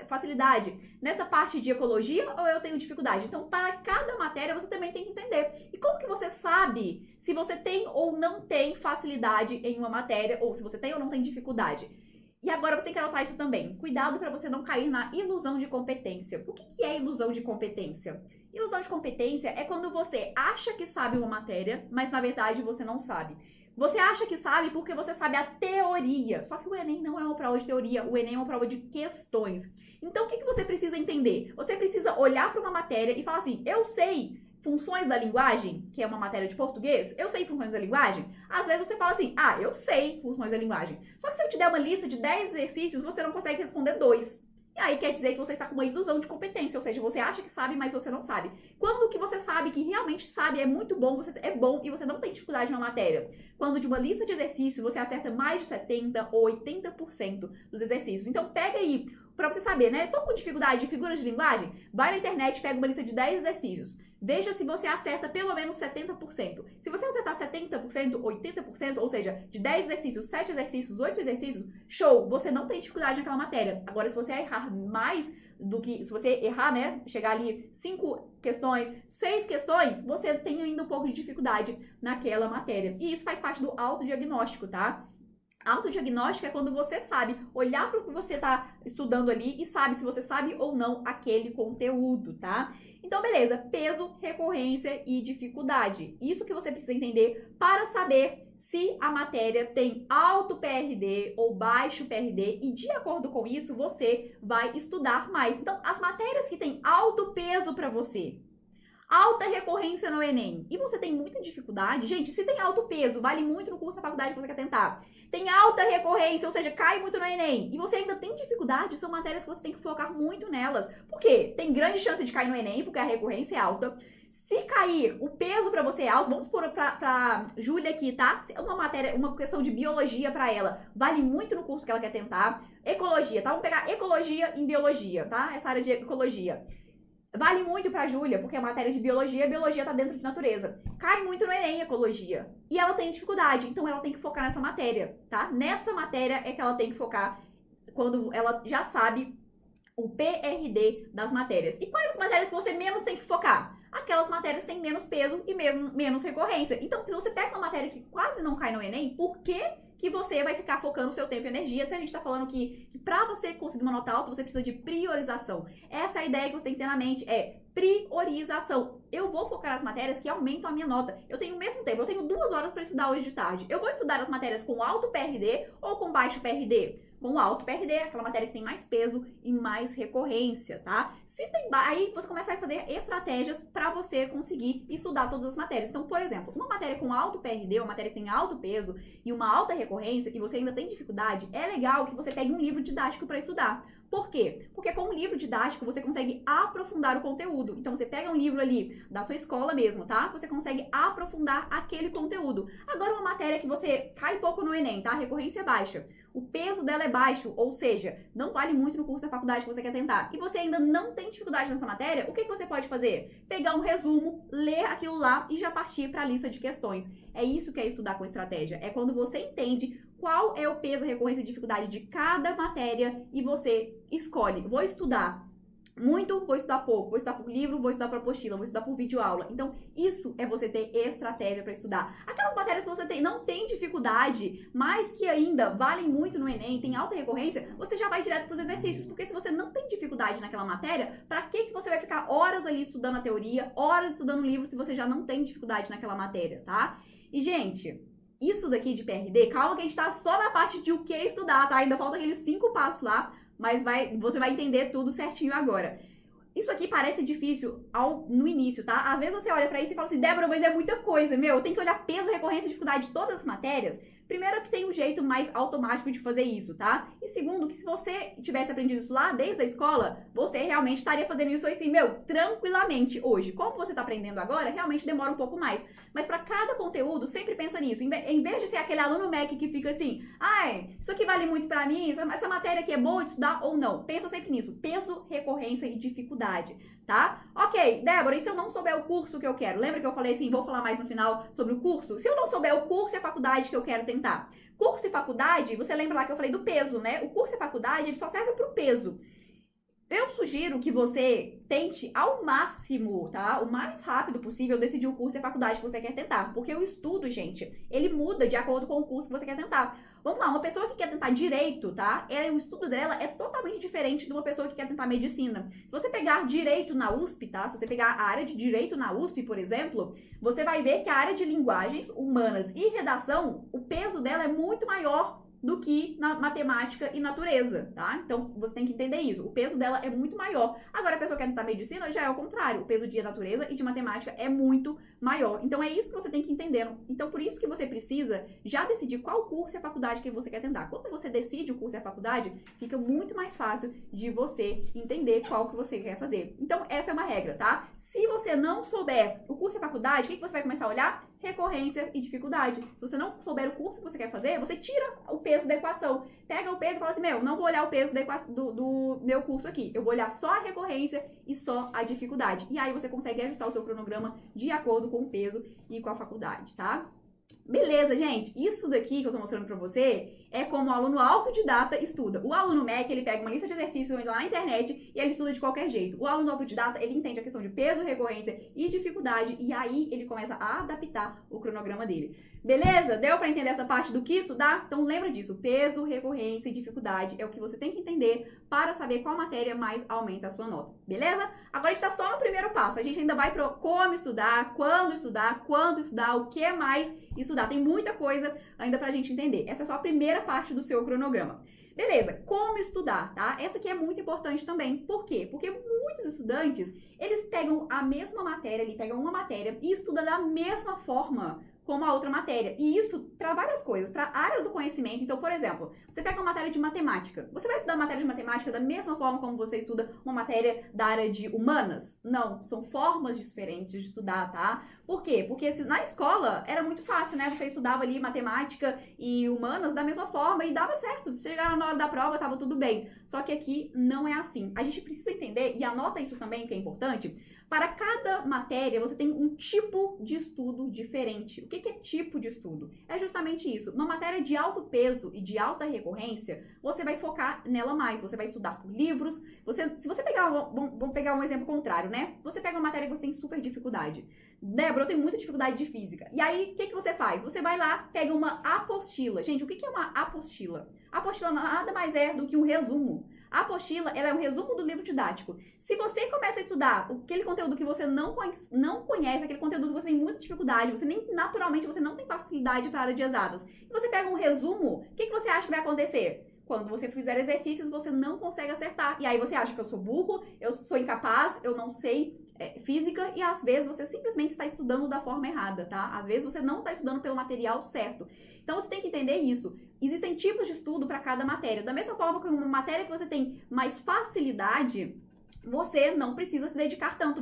Speaker 2: facilidade nessa parte de ecologia ou eu tenho dificuldade? Então, para cada matéria, você também tem que entender. E como que você sabe se você tem ou não tem facilidade em uma matéria, ou se você tem ou não tem dificuldade? E agora você tem que anotar isso também. Cuidado para você não cair na ilusão de competência. O que é ilusão de competência? Ilusão de competência é quando você acha que sabe uma matéria, mas na verdade você não sabe. Você acha que sabe porque você sabe a teoria. Só que o Enem não é uma prova de teoria, o Enem é uma prova de questões. Então o que você precisa entender? Você precisa olhar para uma matéria e falar assim, eu sei funções da linguagem, que é uma matéria de português, eu sei funções da linguagem. Às vezes você fala assim, eu sei funções da linguagem. Só que se eu te der uma lista de 10 exercícios, você não consegue responder 2. E aí quer dizer que você está com uma ilusão de competência, ou seja, você acha que sabe, mas você não sabe. Quando o que você sabe, que realmente sabe, é muito bom, você é bom e você não tem dificuldade na matéria. Quando de uma lista de exercícios você acerta mais de 70% ou 80% dos exercícios. Então pega aí, pra você saber, né? Tô com dificuldade de figuras de linguagem? Vai na internet, pega uma lista de 10 exercícios. Veja se você acerta pelo menos 70%. Se você acertar 70%, 80%, ou seja, de 10 exercícios, 7 exercícios, 8 exercícios, show! Você não tem dificuldade naquela matéria. Agora, se você errar mais do que... Se você errar, né? Chegar ali 5 questões, 6 questões, você tem ainda um pouco de dificuldade naquela matéria. E isso faz parte do autodiagnóstico, tá? Autodiagnóstico é quando você sabe olhar para o que você está estudando ali e sabe se você sabe ou não aquele conteúdo, tá? Então, beleza, peso, recorrência e dificuldade. Isso que você precisa entender para saber se a matéria tem alto PRD ou baixo PRD e de acordo com isso você vai estudar mais. Então, as matérias que têm alto peso para você, alta recorrência no Enem, e você tem muita dificuldade, gente, se tem alto peso, vale muito no curso da faculdade que você quer tentar, tem alta recorrência, ou seja, cai muito no Enem, e você ainda tem dificuldade, são matérias que você tem que focar muito nelas. Por quê? Tem grande chance de cair no Enem, porque a recorrência é alta. Se cair, o peso pra você é alto, vamos supor pra Júlia aqui, tá? Uma matéria, uma questão de biologia pra ela, vale muito no curso que ela quer tentar. Ecologia, tá? Vamos pegar ecologia em biologia, tá? Essa área de ecologia. Vale muito pra Júlia, porque a matéria de biologia tá dentro de natureza. Cai muito no Enem, ecologia. E ela tem dificuldade, então ela tem que focar nessa matéria, tá? Nessa matéria é que ela tem que focar quando ela já sabe o PRD das matérias. E quais as matérias que você menos tem que focar? Aquelas matérias que têm menos peso e menos recorrência. Então, se você pega uma matéria que quase não cai no Enem, por que você vai ficar focando o seu tempo e energia se a gente tá falando que pra você conseguir uma nota alta, você precisa de priorização. Essa é a ideia que você tem que ter na mente, é priorização. Eu vou focar nas matérias que aumentam a minha nota. Eu tenho o mesmo tempo, eu tenho 2 horas para estudar hoje de tarde. Eu vou estudar as matérias com alto PRD ou com baixo PRD? Com alto PRD, aquela matéria que tem mais peso e mais recorrência, tá? Se tem aí você começa a fazer estratégias para você conseguir estudar todas as matérias. Então, por exemplo, uma matéria com alto PRD, uma matéria que tem alto peso e uma alta recorrência e você ainda tem dificuldade, é legal que você pegue um livro didático para estudar. Por quê? Porque com um livro didático você consegue aprofundar o conteúdo. Então você pega um livro ali da sua escola mesmo, tá? Você consegue aprofundar aquele conteúdo. Agora uma matéria que você cai pouco no Enem, tá? A recorrência é baixa. O peso dela é baixo, ou seja, não vale muito no curso da faculdade que você quer tentar. E você ainda não tem dificuldade nessa matéria, o que você pode fazer? Pegar um resumo, ler aquilo lá e já partir para a lista de questões. É isso que é estudar com estratégia. É quando você entende qual é o peso, a recorrência e dificuldade de cada matéria e você escolhe, vou estudar muito, vou estudar pouco, vou estudar por livro, vou estudar por apostila, vou estudar por videoaula. Então, isso é você ter estratégia para estudar. Aquelas matérias que você não tem dificuldade, mas que ainda valem muito no Enem, tem alta recorrência, você já vai direto para os exercícios, porque se você não tem dificuldade naquela matéria, para que você vai ficar horas ali estudando a teoria, horas estudando o livro, se você já não tem dificuldade naquela matéria, tá? E, gente, isso daqui de PRD, calma que a gente tá só na parte de o que estudar, tá? Ainda falta aqueles 5 passos lá, mas você vai entender tudo certinho agora. Isso aqui parece difícil no início, tá? Às vezes você olha pra isso e fala assim, Débora, mas é muita coisa, meu, eu tenho que olhar peso, recorrência, dificuldade de todas as matérias. Primeiro que tem um jeito mais automático de fazer isso, tá? E segundo que se você tivesse aprendido isso lá desde a escola, você realmente estaria fazendo isso assim, tranquilamente hoje. Como você tá aprendendo agora, realmente demora um pouco mais. Mas para cada conteúdo, sempre pensa nisso. Em vez de ser aquele aluno MEC que fica assim, isso aqui vale muito para mim, essa matéria aqui é boa de estudar ou não. Pensa sempre nisso. Peso, recorrência e dificuldade, tá? Ok, Débora, e se eu não souber o curso que eu quero? Lembra que eu falei assim, vou falar mais no final sobre o curso? Se eu não souber o curso e a faculdade que eu quero tentar. Curso e faculdade, você lembra lá que eu falei do peso, né? O curso e faculdade, ele só serve pro peso. Eu sugiro que você tente ao máximo, tá? O mais rápido possível decidir o curso e a faculdade que você quer tentar. Porque o estudo, gente, ele muda de acordo com o curso que você quer tentar. Vamos lá, uma pessoa que quer tentar direito, tá? O estudo dela é totalmente diferente de uma pessoa que quer tentar medicina. Se você pegar direito na USP, tá? Se você pegar a área de direito na USP, por exemplo, você vai ver que a área de linguagens humanas e redação, o peso dela é muito maior do que na matemática e natureza, tá? Então, você tem que entender isso. O peso dela é muito maior. Agora, a pessoa que quer tentar medicina já é o contrário. O peso de natureza e de matemática é muito maior. Então, é isso que você tem que entender. Então, por isso que você precisa já decidir qual curso e a faculdade que você quer tentar. Quando você decide o curso e a faculdade, fica muito mais fácil de você entender qual que você quer fazer. Então, essa é uma regra, tá? Se você não souber o curso e a faculdade, o que você vai começar a olhar? Recorrência e dificuldade. Se você não souber o curso que você quer fazer, você tira o peso da equação. Pega o peso e fala assim, não vou olhar o peso da do meu curso aqui. Eu vou olhar só a recorrência e só a dificuldade. E aí você consegue ajustar o seu cronograma de acordo com o peso e com a faculdade, tá? Beleza, gente? Isso daqui que eu tô mostrando pra você é como o aluno autodidata estuda. O aluno MEC, ele pega uma lista de exercícios, entra lá na internet e ele estuda de qualquer jeito. O aluno autodidata, ele entende a questão de peso, recorrência e dificuldade e aí ele começa a adaptar o cronograma dele. Beleza? Deu pra entender essa parte do que estudar? Então lembra disso, peso, recorrência e dificuldade é o que você tem que entender para saber qual matéria mais aumenta a sua nota. Beleza? Agora a gente tá só no primeiro passo, a gente ainda vai pro como estudar, quando estudar, quanto estudar, o que mais estudar. Tem muita coisa ainda pra gente entender. Essa é só a primeira parte do seu cronograma. Beleza, como estudar, tá? Essa aqui é muito importante também. Por quê? Porque muitos estudantes, eles pegam a mesma matéria, pegam uma matéria e estudam da mesma forma como a outra matéria. E isso para várias coisas, para áreas do conhecimento. Então, por exemplo, você pega uma matéria de matemática. Você vai estudar uma matéria de matemática da mesma forma como você estuda uma matéria da área de humanas? Não, são formas diferentes de estudar, tá? Por quê? Porque na escola era muito fácil, né? Você estudava ali matemática e humanas da mesma forma e dava certo. Você chegava na hora da prova, tava tudo bem. Só que aqui não é assim. A gente precisa entender, e anota isso também, que é importante, para cada matéria você tem um tipo de estudo diferente. O que é tipo de estudo? É justamente isso. Uma matéria de alto peso e de alta recorrência, você vai focar nela mais. Você vai estudar por livros. Se você pegar, vamos pegar um exemplo contrário, né? Você pega uma matéria que você tem super dificuldade. Débora, eu tenho muita dificuldade de física. E aí, o que você faz? Você vai lá, pega uma apostila. Gente, o que é uma apostila? A apostila nada mais é do que um resumo. A apostila, ela é um resumo do livro didático. Se você começa a estudar aquele conteúdo que você não conhece, aquele conteúdo que você tem muita dificuldade, naturalmente você não tem facilidade para a área de exatas, e você pega um resumo, o que você acha que vai acontecer? Quando você fizer exercícios, você não consegue acertar. E aí você acha que eu sou burro, eu sou incapaz, eu não sei física, e às vezes você simplesmente está estudando da forma errada, tá? Às vezes você não está estudando pelo material certo. Então você tem que entender isso. Existem tipos de estudo para cada matéria. Da mesma forma que uma matéria que você tem mais facilidade, você não precisa se dedicar tanto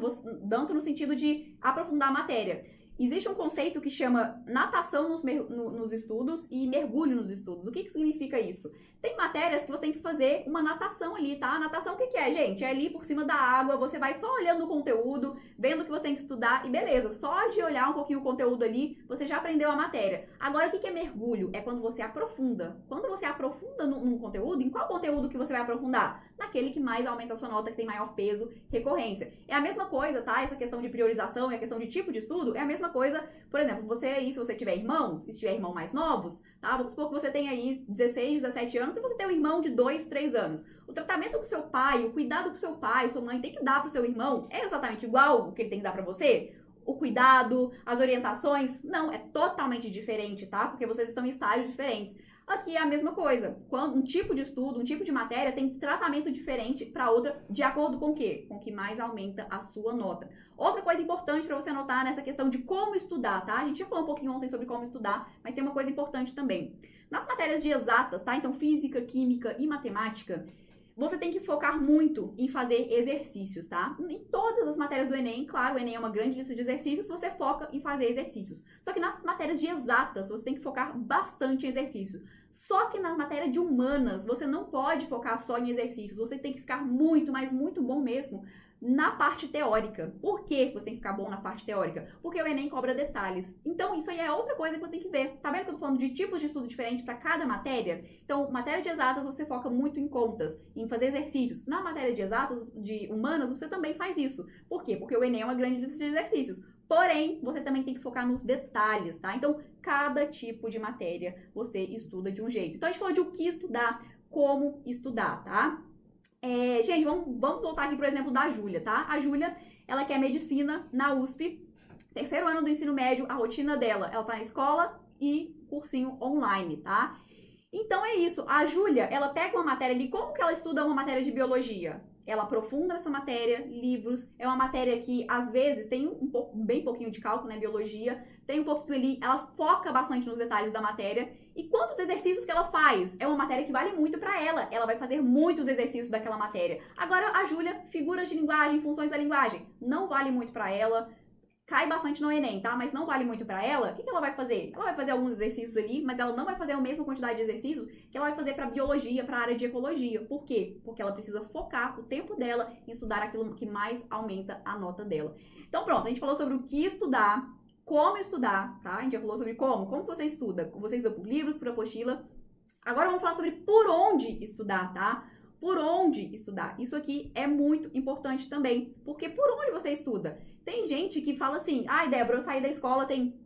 Speaker 2: no sentido de aprofundar a matéria. Existe um conceito que chama natação nos estudos e mergulho nos estudos. O que significa isso? Tem matérias que você tem que fazer uma natação ali, tá? A natação o que é, gente? É ali por cima da água, você vai só olhando o conteúdo, vendo o que você tem que estudar e beleza. Só de olhar um pouquinho o conteúdo ali, você já aprendeu a matéria. Agora, o que é mergulho? É quando você aprofunda. Quando você aprofunda num conteúdo, em qual conteúdo que você vai aprofundar? Naquele que mais aumenta a sua nota, que tem maior peso, recorrência. É a mesma coisa, tá? Essa questão de priorização e a questão de tipo de estudo é a mesma coisa. Por exemplo, você aí, se você tiver irmãos, se tiver irmãos mais novos, tá? Vamos supor que você tem aí 16, 17 anos, se você tem um irmão de 2, 3 anos. O tratamento com seu pai, o cuidado com seu pai, sua mãe tem que dar pro seu irmão é exatamente igual o que ele tem que dar pra você? o cuidado, as orientações? Não, é totalmente diferente, tá? Porque vocês estão em estágios diferentes. Aqui é a mesma coisa. Quando um tipo de estudo, um tipo de matéria tem tratamento diferente para outra, de acordo com o quê? Com o que mais aumenta a sua nota. Outra coisa importante para você anotar nessa questão de como estudar, tá? A gente já falou um pouquinho ontem sobre como estudar, mas tem uma coisa importante também. Nas matérias de exatas, tá? Então, física, química e matemática, você tem que focar muito em fazer exercícios, tá? Em todas as matérias do Enem, claro, o Enem é uma grande lista de exercícios, você foca em fazer exercícios. Só que nas matérias de exatas, você tem que focar bastante em exercício. Só que na matéria de humanas, você não pode focar só em exercícios, você tem que ficar muito, mas muito bom mesmo na parte teórica. Por que você tem que ficar bom na parte teórica? Porque o Enem cobra detalhes. Então, isso aí é outra coisa que você tem que ver. Tá vendo que eu tô falando de tipos de estudo diferentes para cada matéria? Então, matéria de exatas, você foca muito em contas, em fazer exercícios. Na matéria de exatas, de humanas, você também faz isso. Por quê? Porque o Enem é uma grande lista de exercícios. Porém, você também tem que focar nos detalhes, tá? Então, cada tipo de matéria você estuda de um jeito. Então, a gente falou de o que estudar, como estudar, tá? Gente, vamos voltar aqui, por exemplo, da Júlia, tá? A Júlia, ela quer medicina na USP, terceiro ano do ensino médio, a rotina dela, ela tá na escola e cursinho online, tá? Então é isso, a Júlia, ela pega uma matéria ali, como que ela estuda uma matéria de biologia? Ela aprofunda essa matéria, livros, é uma matéria que às vezes tem bem pouquinho de cálculo, né, biologia, tem um pouquinho ali, ela foca bastante nos detalhes da matéria. E quantos exercícios que ela faz? É uma matéria que vale muito pra ela vai fazer muitos exercícios daquela matéria. Agora a Júlia, figuras de linguagem, funções da linguagem, não vale muito pra ela. Cai bastante no Enem, tá? Mas não vale muito pra ela. O que ela vai fazer? Ela vai fazer alguns exercícios ali, mas ela não vai fazer a mesma quantidade de exercícios que ela vai fazer pra biologia, pra área de ecologia. Por quê? Porque ela precisa focar o tempo dela em estudar aquilo que mais aumenta a nota dela. Então pronto, a gente falou sobre o que estudar, como estudar, tá? A gente já falou sobre como você estuda. Você estuda por livros, por apostila. Agora vamos falar sobre por onde estudar, tá? Por onde estudar. Isso aqui é muito importante também, porque por onde você estuda? Tem gente que fala assim, ai, Débora, eu saí da escola tem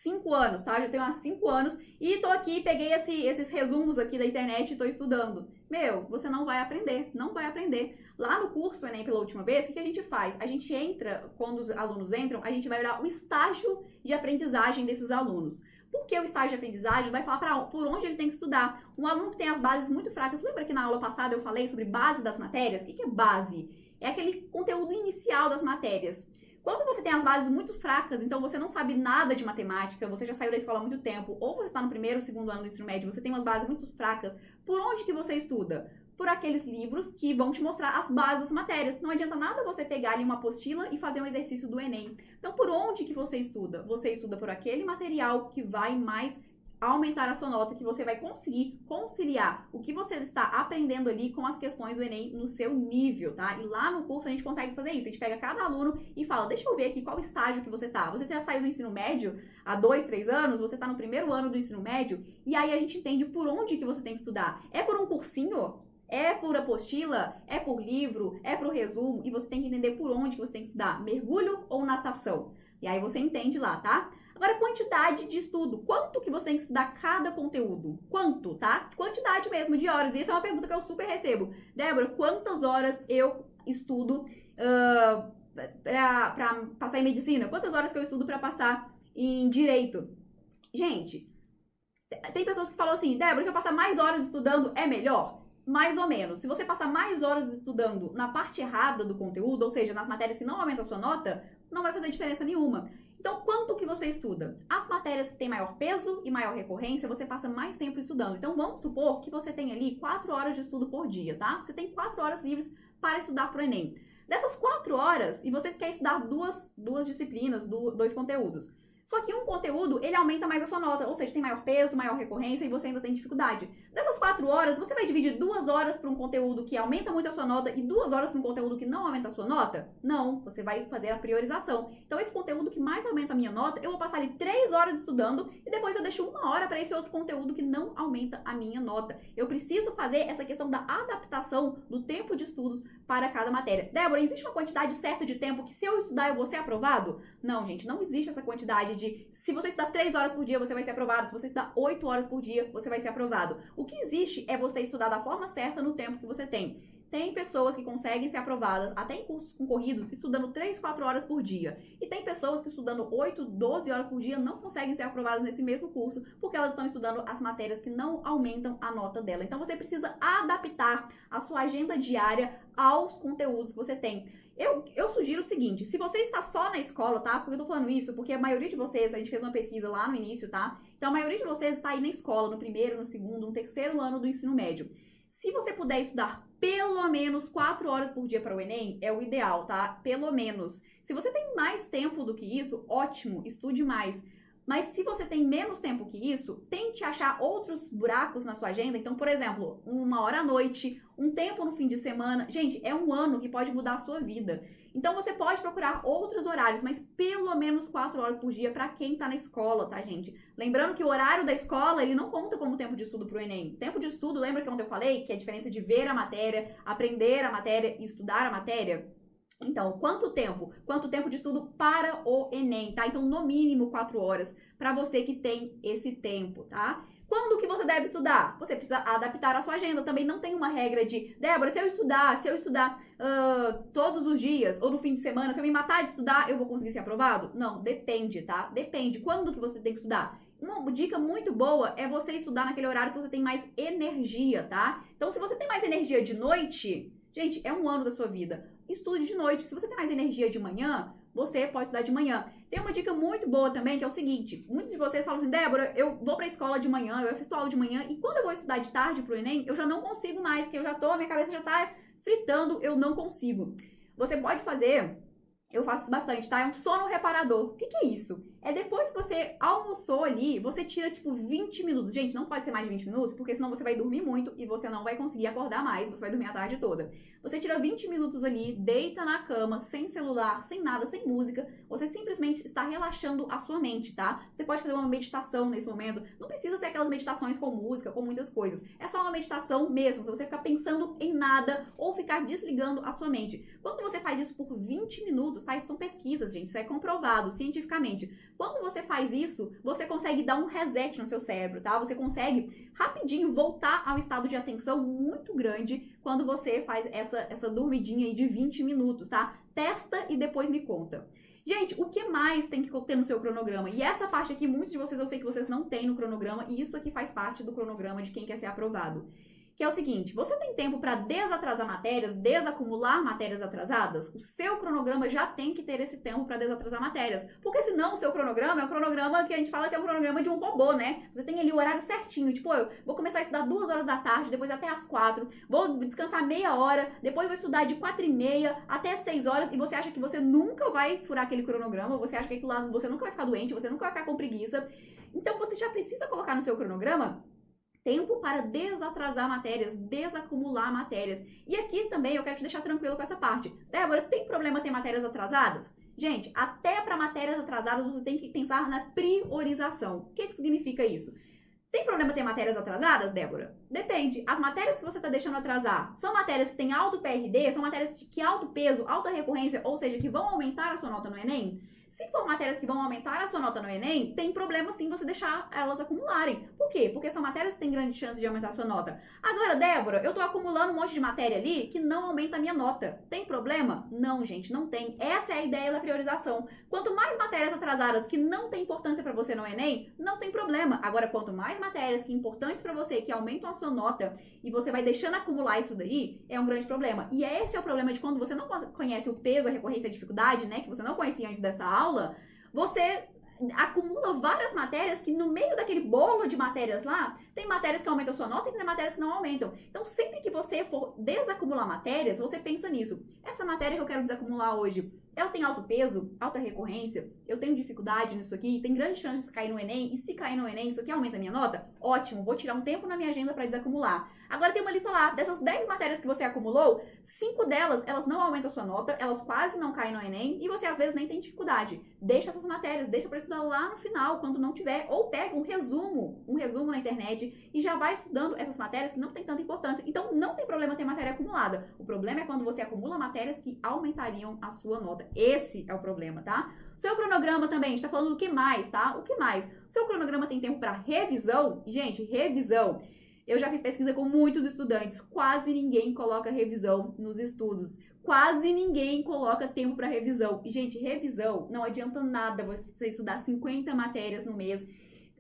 Speaker 2: 5 anos, tá? Já tenho há 5 anos e tô aqui, peguei esses resumos aqui da internet e tô estudando. Meu, você não vai aprender, não vai aprender. Lá no curso Enem pela última vez, o que a gente faz? A gente entra, quando os alunos entram, a gente vai olhar o estágio de aprendizagem desses alunos. Porque o estágio de aprendizagem vai falar por onde ele tem que estudar. Um aluno que tem as bases muito fracas, lembra que na aula passada eu falei sobre base das matérias? O que é base? É aquele conteúdo inicial das matérias. Quando você tem as bases muito fracas, então você não sabe nada de matemática, você já saiu da escola há muito tempo, ou você está no primeiro ou segundo ano do ensino médio, você tem umas bases muito fracas, por onde que você estuda? Por aqueles livros que vão te mostrar as bases das matérias. Não adianta nada você pegar ali uma apostila e fazer um exercício do Enem. Então, por onde que você estuda? Você estuda por aquele material que vai mais aumentar a sua nota, que você vai conseguir conciliar o que você está aprendendo ali com as questões do Enem no seu nível, tá? E lá no curso a gente consegue fazer isso. A gente pega cada aluno e fala, deixa eu ver aqui qual estágio que você tá. Você já saiu do ensino médio há 2, 3 anos, você tá no primeiro ano do ensino médio, e aí a gente entende por onde que você tem que estudar. É por um cursinho? É por apostila? É por livro? É por resumo? E você tem que entender por onde que você tem que estudar. Mergulho ou natação? E aí você entende lá, tá? Agora, quantidade de estudo. Quanto que você tem que estudar cada conteúdo? Quanto, tá? Quantidade mesmo de horas. E essa é uma pergunta que eu super recebo. Débora, quantas horas eu estudo pra passar em medicina? Quantas horas que eu estudo pra passar em direito? Gente, tem pessoas que falam assim, Débora, se eu passar mais horas estudando, é melhor? Mais ou menos. Se você passar mais horas estudando na parte errada do conteúdo, ou seja, nas matérias que não aumentam a sua nota, não vai fazer diferença nenhuma. Então, quanto que você estuda? As matérias que têm maior peso e maior recorrência, você passa mais tempo estudando. Então, vamos supor que você tem ali 4 horas de estudo por dia, tá? Você tem 4 horas livres para estudar para o Enem. Dessas 4 horas, e você quer estudar duas disciplinas, 2 conteúdos. Só que um conteúdo, ele aumenta mais a sua nota, ou seja, tem maior peso, maior recorrência e você ainda tem dificuldade. Dessas 4 horas, você vai dividir 2 horas para um conteúdo que aumenta muito a sua nota e 2 horas para um conteúdo que não aumenta a sua nota? Não, você vai fazer a priorização. Então, esse conteúdo que mais aumenta a minha nota, eu vou passar ali 3 horas estudando e depois eu deixo 1 hora para esse outro conteúdo que não aumenta a minha nota. Eu preciso fazer essa questão da adaptação do tempo de estudos para cada matéria. Débora, existe uma quantidade certa de tempo que se eu estudar eu vou ser aprovado? Não, gente, não existe essa quantidade de se você estudar 3 horas por dia você vai ser aprovado, se você estudar 8 horas por dia você vai ser aprovado. O que existe é você estudar da forma certa no tempo que você tem. Tem pessoas que conseguem ser aprovadas até em cursos concorridos estudando 3, 4 horas por dia. E tem pessoas que estudando 8, 12 horas por dia não conseguem ser aprovadas nesse mesmo curso porque elas estão estudando as matérias que não aumentam a nota dela. Então você precisa adaptar a sua agenda diária aos conteúdos que você tem. Eu sugiro o seguinte, se você está só na escola, tá? Porque eu tô falando isso, porque a maioria de vocês, a gente fez uma pesquisa lá no início, tá? Então a maioria de vocês está aí na escola, no primeiro, no segundo, no terceiro ano do ensino médio. Se você puder estudar pelo menos 4 horas por dia para o Enem, é o ideal, tá? Pelo menos. Se você tem mais tempo do que isso, ótimo, estude mais. Mas se você tem menos tempo que isso, tente achar outros buracos na sua agenda. Então, por exemplo, 1 hora à noite, um tempo no fim de semana. Gente, é um ano que pode mudar a sua vida. Então, você pode procurar outros horários, mas pelo menos 4 horas por dia para quem tá na escola, tá, gente? Lembrando que o horário da escola, ele não conta como tempo de estudo pro Enem. Tempo de estudo, lembra que ontem eu falei que é a diferença de ver a matéria, aprender a matéria e estudar a matéria? Então, quanto tempo? Quanto tempo de estudo para o Enem, tá? Então, no mínimo 4 horas para você que tem esse tempo, tá? Quando que você deve estudar? Você precisa adaptar a sua agenda. Também não tem uma regra de, Débora, se eu estudar todos os dias ou no fim de semana, se eu me matar de estudar, eu vou conseguir ser aprovado? Não, depende, tá? Depende. Quando que você tem que estudar? Uma dica muito boa é você estudar naquele horário que você tem mais energia, tá? Então, se você tem mais energia de noite, gente, é um ano da sua vida. Estude de noite. Se você tem mais energia de manhã, você pode estudar de manhã. Tem uma dica muito boa também, que é o seguinte. Muitos de vocês falam assim, Débora, eu vou pra escola de manhã, eu assisto aula de manhã, e quando eu vou estudar de tarde pro Enem, eu já não consigo mais, que minha cabeça já tá fritando, eu não consigo. Você pode fazer, eu faço isso bastante, tá? É um sono reparador. O que é isso? É depois que você almoçou ali, você tira, tipo, 20 minutos. Gente, não pode ser mais de 20 minutos, porque senão você vai dormir muito e você não vai conseguir acordar mais, você vai dormir a tarde toda. Você tira 20 minutos ali, deita na cama, sem celular, sem nada, sem música. Você simplesmente está relaxando a sua mente, tá? Você pode fazer uma meditação nesse momento. Não precisa ser aquelas meditações com música, com muitas coisas. É só uma meditação mesmo, se você ficar pensando em nada ou ficar desligando a sua mente. Quando você faz isso por 20 minutos, tá? Isso são pesquisas, gente, isso é comprovado cientificamente. Quando você faz isso, você consegue dar um reset no seu cérebro, tá? Você consegue rapidinho voltar ao estado de atenção muito grande quando você faz essa dormidinha aí de 20 minutos, tá? Testa e depois me conta. Gente, o que mais tem que ter no seu cronograma? E essa parte aqui, muitos de vocês, eu sei que vocês não têm no cronograma, e isso aqui faz parte do cronograma de quem quer ser aprovado. Que é o seguinte, você tem tempo para desatrasar matérias, desacumular matérias atrasadas? O seu cronograma já tem que ter esse tempo para desatrasar matérias. Porque senão o seu cronograma é um cronograma que a gente fala que é um cronograma de um robô, né? Você tem ali o horário certinho, tipo, eu vou começar a estudar 2 horas da tarde, depois até às 4, vou descansar meia hora, depois vou estudar de 4h30 até 6 horas, e você acha que você nunca vai furar aquele cronograma, você acha que aquilo lá, você nunca vai ficar doente, você nunca vai ficar com preguiça. Então você já precisa colocar no seu cronograma tempo para desatrasar matérias, desacumular matérias. E aqui também eu quero te deixar tranquilo com essa parte. Débora, tem problema ter matérias atrasadas? Gente, até para matérias atrasadas você tem que pensar na priorização. O que significa isso? Tem problema ter matérias atrasadas, Débora? Depende. As matérias que você está deixando atrasar são matérias que têm alto PRD, são matérias que alto peso, alta recorrência, ou seja, que vão aumentar a sua nota no Enem? Se for matérias que vão aumentar a sua nota no Enem, tem problema sim você deixar elas acumularem. Por quê? Porque são matérias que têm grande chance de aumentar a sua nota. Agora, Débora, eu tô acumulando um monte de matéria ali que não aumenta a minha nota. Tem problema? Não, gente, não tem. Essa é a ideia da priorização. Quanto mais matérias atrasadas que não têm importância para você no Enem, não tem problema. Agora, quanto mais matérias que importantes para você, que aumentam a sua nota, e você vai deixando acumular isso daí, é um grande problema. E esse é o problema de quando você não conhece o peso, a recorrência e a dificuldade, né, que você não conhecia antes dessa aula, você acumula várias matérias que no meio daquele bolo de matérias lá, tem matérias que aumentam a sua nota e tem matérias que não aumentam. Então, sempre que você for desacumular matérias, você pensa nisso. Essa matéria que eu quero desacumular hoje, ela tem alto peso, alta recorrência, eu tenho dificuldade nisso aqui, tem grande chance de cair no Enem, e se cair no Enem, isso aqui aumenta a minha nota? Ótimo, vou tirar um tempo na minha agenda para desacumular. Agora tem uma lista lá, dessas 10 matérias que você acumulou, 5 delas, elas não aumentam a sua nota, elas quase não caem no Enem, e você às vezes nem tem dificuldade. Deixa essas matérias, deixa para estudar lá no final, quando não tiver, ou pega um resumo na internet, e já vai estudando essas matérias que não tem tanta importância. Então não tem problema ter matéria acumulada. O problema é quando você acumula matérias que aumentariam a sua nota. Esse é o problema, tá? O seu cronograma também, a gente tá falando do que mais, tá? O que mais? O seu cronograma tem tempo para revisão? Gente, revisão. Eu já fiz pesquisa com muitos estudantes, quase ninguém coloca revisão nos estudos. Quase ninguém coloca tempo para revisão. E, gente, revisão não adianta nada você estudar 50 matérias no mês.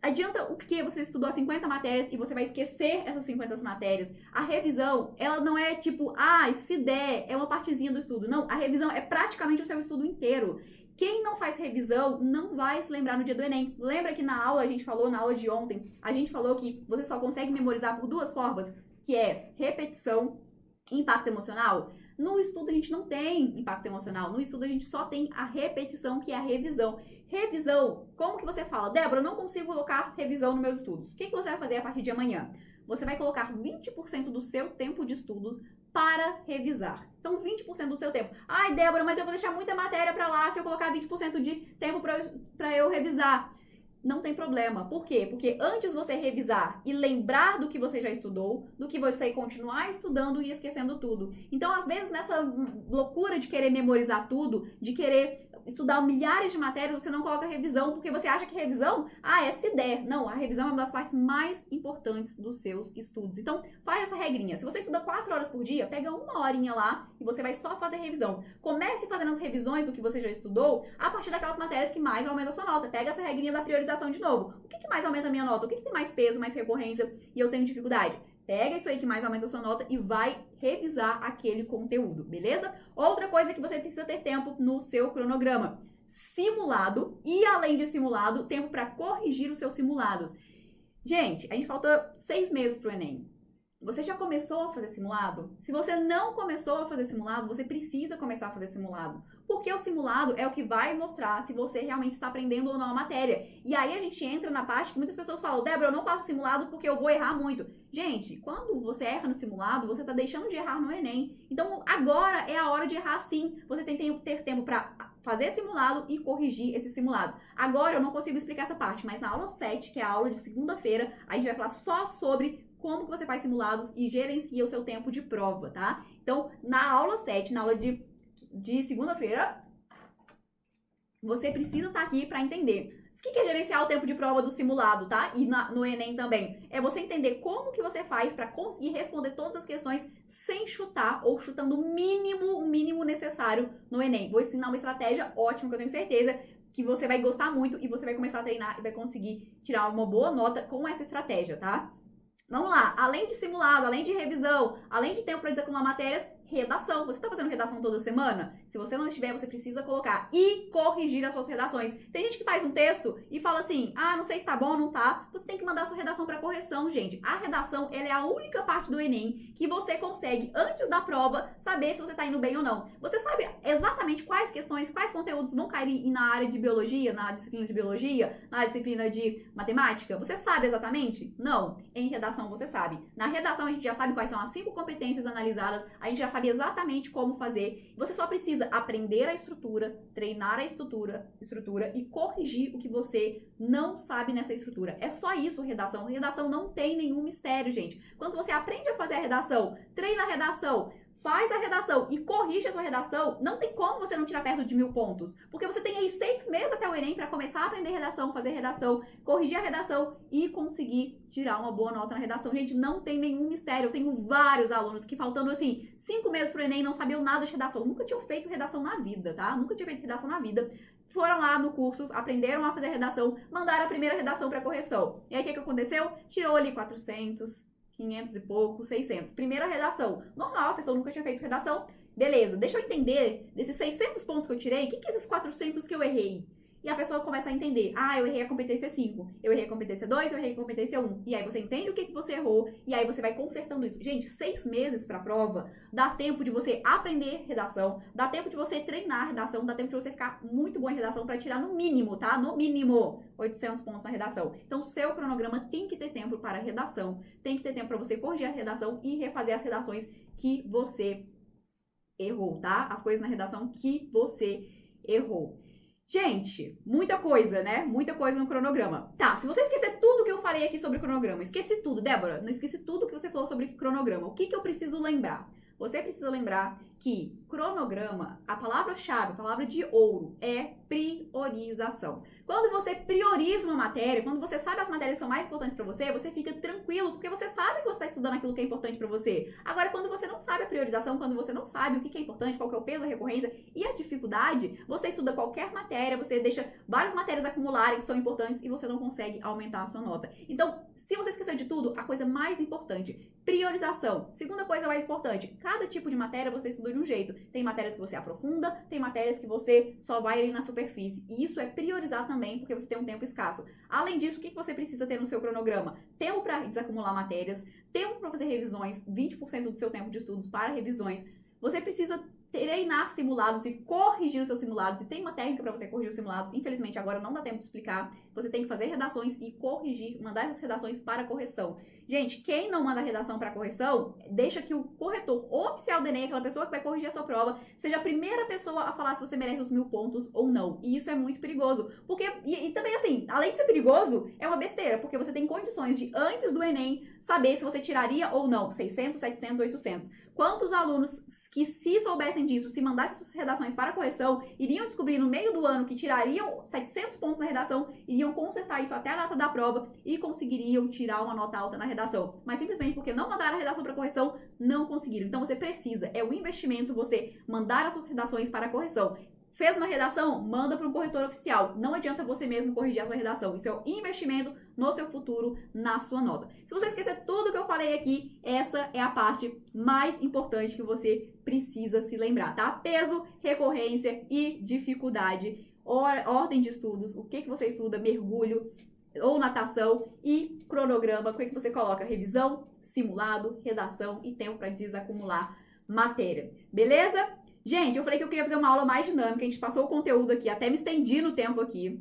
Speaker 2: Adianta o que você estudou 50 matérias e você vai esquecer essas 50 matérias. A revisão, ela não é tipo, se der, é uma partezinha do estudo. Não, a revisão é praticamente o seu estudo inteiro. Quem não faz revisão não vai se lembrar no dia do Enem. Lembra que na aula, a gente falou, na aula de ontem, a gente falou que você só consegue memorizar por duas formas, que é repetição e impacto emocional? No estudo a gente não tem impacto emocional, no estudo a gente só tem a repetição, que é a revisão. Revisão, como que você fala? Débora, eu não consigo colocar revisão nos meus estudos. O que você vai fazer a partir de amanhã? Você vai colocar 20% do seu tempo de estudos para revisar. Então, 20% do seu tempo. Ai, Débora, mas eu vou deixar muita matéria para lá se eu colocar 20% de tempo para eu revisar. Não tem problema. Por quê? Porque antes você revisar e lembrar do que você já estudou, do que você continuar estudando e esquecendo tudo. Então, às vezes, nessa loucura de querer memorizar tudo, de querer estudar milhares de matérias, você não coloca revisão, porque você acha que revisão, é se der. Não, a revisão é uma das partes mais importantes dos seus estudos. Então, faz essa regrinha. Se você estuda 4 horas por dia, pega uma horinha lá e você vai só fazer revisão. Comece fazendo as revisões do que você já estudou a partir daquelas matérias que mais aumentam a sua nota. Pega essa regrinha da priorização de novo. O que mais aumenta a minha nota? O que tem mais peso, mais recorrência e eu tenho dificuldade? Pega isso aí que mais aumenta a sua nota e vai revisar aquele conteúdo, beleza? Outra coisa que você precisa ter tempo no seu cronograma. Simulado e, além de simulado, tempo para corrigir os seus simulados. Gente, a gente falta 6 meses para o Enem. Você já começou a fazer simulado? Se você não começou a fazer simulado, você precisa começar a fazer simulados. Porque o simulado é o que vai mostrar se você realmente está aprendendo ou não a matéria. E aí a gente entra na parte que muitas pessoas falam, Débora, eu não faço simulado porque eu vou errar muito. Gente, quando você erra no simulado, você está deixando de errar no Enem. Então agora é a hora de errar sim. Você tem que ter tempo para fazer simulado e corrigir esses simulados. Agora eu não consigo explicar essa parte, mas na aula 7, que é a aula de segunda-feira, a gente vai falar só sobre como que você faz simulados e gerencia o seu tempo de prova, tá? Então, na aula 7, na aula de segunda-feira, você precisa estar aqui para entender. O que é gerenciar o tempo de prova do simulado, tá? E no Enem também. É você entender como que você faz para conseguir responder todas as questões sem chutar ou chutando o mínimo necessário no Enem. Vou ensinar uma estratégia ótima que eu tenho certeza que você vai gostar muito e você vai começar a treinar e vai conseguir tirar uma boa nota com essa estratégia, tá? Vamos lá, além de simulado, além de revisão, além de tempo para desacular matérias, redação. Você está fazendo redação toda semana? Se você não estiver, você precisa colocar e corrigir as suas redações. Tem gente que faz um texto e fala assim, não sei se tá bom ou não tá. Você tem que mandar a sua redação para correção, gente. A redação, ela é a única parte do Enem que você consegue, antes da prova, saber se você tá indo bem ou não. Você sabe exatamente quais questões, quais conteúdos vão cair na área de biologia, na disciplina de biologia, na disciplina de matemática? Você sabe exatamente? Não. Em redação você sabe. Na redação a gente já sabe quais são as 5 competências analisadas, a gente já sabe exatamente como fazer. Você só precisa aprender a estrutura, treinar a estrutura e corrigir o que você não sabe nessa estrutura. É só isso, redação. Redação não tem nenhum mistério, gente. Quando você aprende a fazer a redação, treina a redação, faz a redação e corrige a sua redação, não tem como você não tirar perto de 1000 pontos. Porque você tem aí 6 meses até o Enem para começar a aprender redação, fazer redação, corrigir a redação e conseguir tirar uma boa nota na redação. Gente, não tem nenhum mistério. Eu tenho vários alunos que faltando, 5 meses pro Enem, não sabiam nada de redação. Nunca tinham feito redação na vida, tá? Nunca tinha feito redação na vida. Foram lá no curso, aprenderam a fazer redação, mandaram a primeira redação para correção. E aí, o que aconteceu? Tirou ali 400... 500 e pouco, 600. Primeira redação. Normal, a pessoa nunca tinha feito redação. Beleza, deixa eu entender, desses 600 pontos que eu tirei, o que é esses 400 que eu errei? E a pessoa começa a entender, eu errei a competência 5, eu errei a competência 2, eu errei a competência 1. E aí você entende o que você errou, e aí você vai consertando isso. Gente, 6 meses para a prova, dá tempo de você aprender redação, dá tempo de você treinar redação, dá tempo de você ficar muito bom em redação para tirar no mínimo, tá? No mínimo, 800 pontos na redação. Então, seu cronograma tem que ter tempo para redação, tem que ter tempo para você corrigir a redação e refazer as redações que você errou, tá? As coisas na redação que você errou. Gente, muita coisa, né? Muita coisa no cronograma. Tá, se você esquecer tudo que eu falei aqui sobre cronograma, esqueci tudo, Débora, não esqueci tudo que você falou sobre cronograma. O que eu preciso lembrar? Você precisa lembrar que cronograma, a palavra-chave, a palavra de ouro é priorização. Quando você prioriza uma matéria, quando você sabe as matérias que são mais importantes para você fica tranquilo, porque você sabe que você está estudando aquilo que é importante para você. Agora, quando você não sabe a priorização, quando você não sabe o que é importante, qual que é o peso, a recorrência e a dificuldade, você estuda qualquer matéria, você deixa várias matérias acumularem que são importantes e você não consegue aumentar a sua nota. Então, se você esquecer de tudo, a coisa mais importante, priorização. Segunda coisa mais importante, cada tipo de matéria você estuda de um jeito. Tem matérias que você aprofunda, tem matérias que você só vai ali na superfície. E isso é priorizar também, porque você tem um tempo escasso. Além disso, o que você precisa ter no seu cronograma? Tempo para desacumular matérias, tempo para fazer revisões, 20% do seu tempo de estudos para revisões. Você precisa treinar simulados e corrigir os seus simulados. E tem uma técnica para você corrigir os simulados. Infelizmente, agora não dá tempo de explicar. Você tem que fazer redações e corrigir, mandar essas redações para correção. Gente, quem não manda redação para correção, deixa que o corretor oficial do Enem, aquela pessoa que vai corrigir a sua prova, seja a primeira pessoa a falar se você merece os 1000 pontos ou não. E isso é muito perigoso. Porque, e também assim, além de ser perigoso, é uma besteira, porque você tem condições de, antes do Enem, saber se você tiraria ou não 600, 700, 800. Quantos alunos que, se soubessem disso, se mandassem suas redações para correção, iriam descobrir no meio do ano que tirariam 700 pontos na redação, iriam consertar isso até a data da prova e conseguiriam tirar uma nota alta na redação. Mas simplesmente porque não mandaram a redação para correção, não conseguiram. Então você precisa, é o investimento você mandar as suas redações para correção. Fez uma redação? Manda para um corretor oficial. Não adianta você mesmo corrigir a sua redação. Isso é o investimento no seu futuro, na sua nota. Se você esquecer tudo que eu falei aqui, essa é a parte mais importante que você precisa se lembrar, tá? Peso, recorrência e dificuldade. Ordem de estudos, o que você estuda, mergulho ou natação e cronograma, o que você coloca? Revisão, simulado, redação e tempo para desacumular matéria. Beleza? Gente, eu falei que eu queria fazer uma aula mais dinâmica, a gente passou o conteúdo aqui, até me estendi no tempo aqui.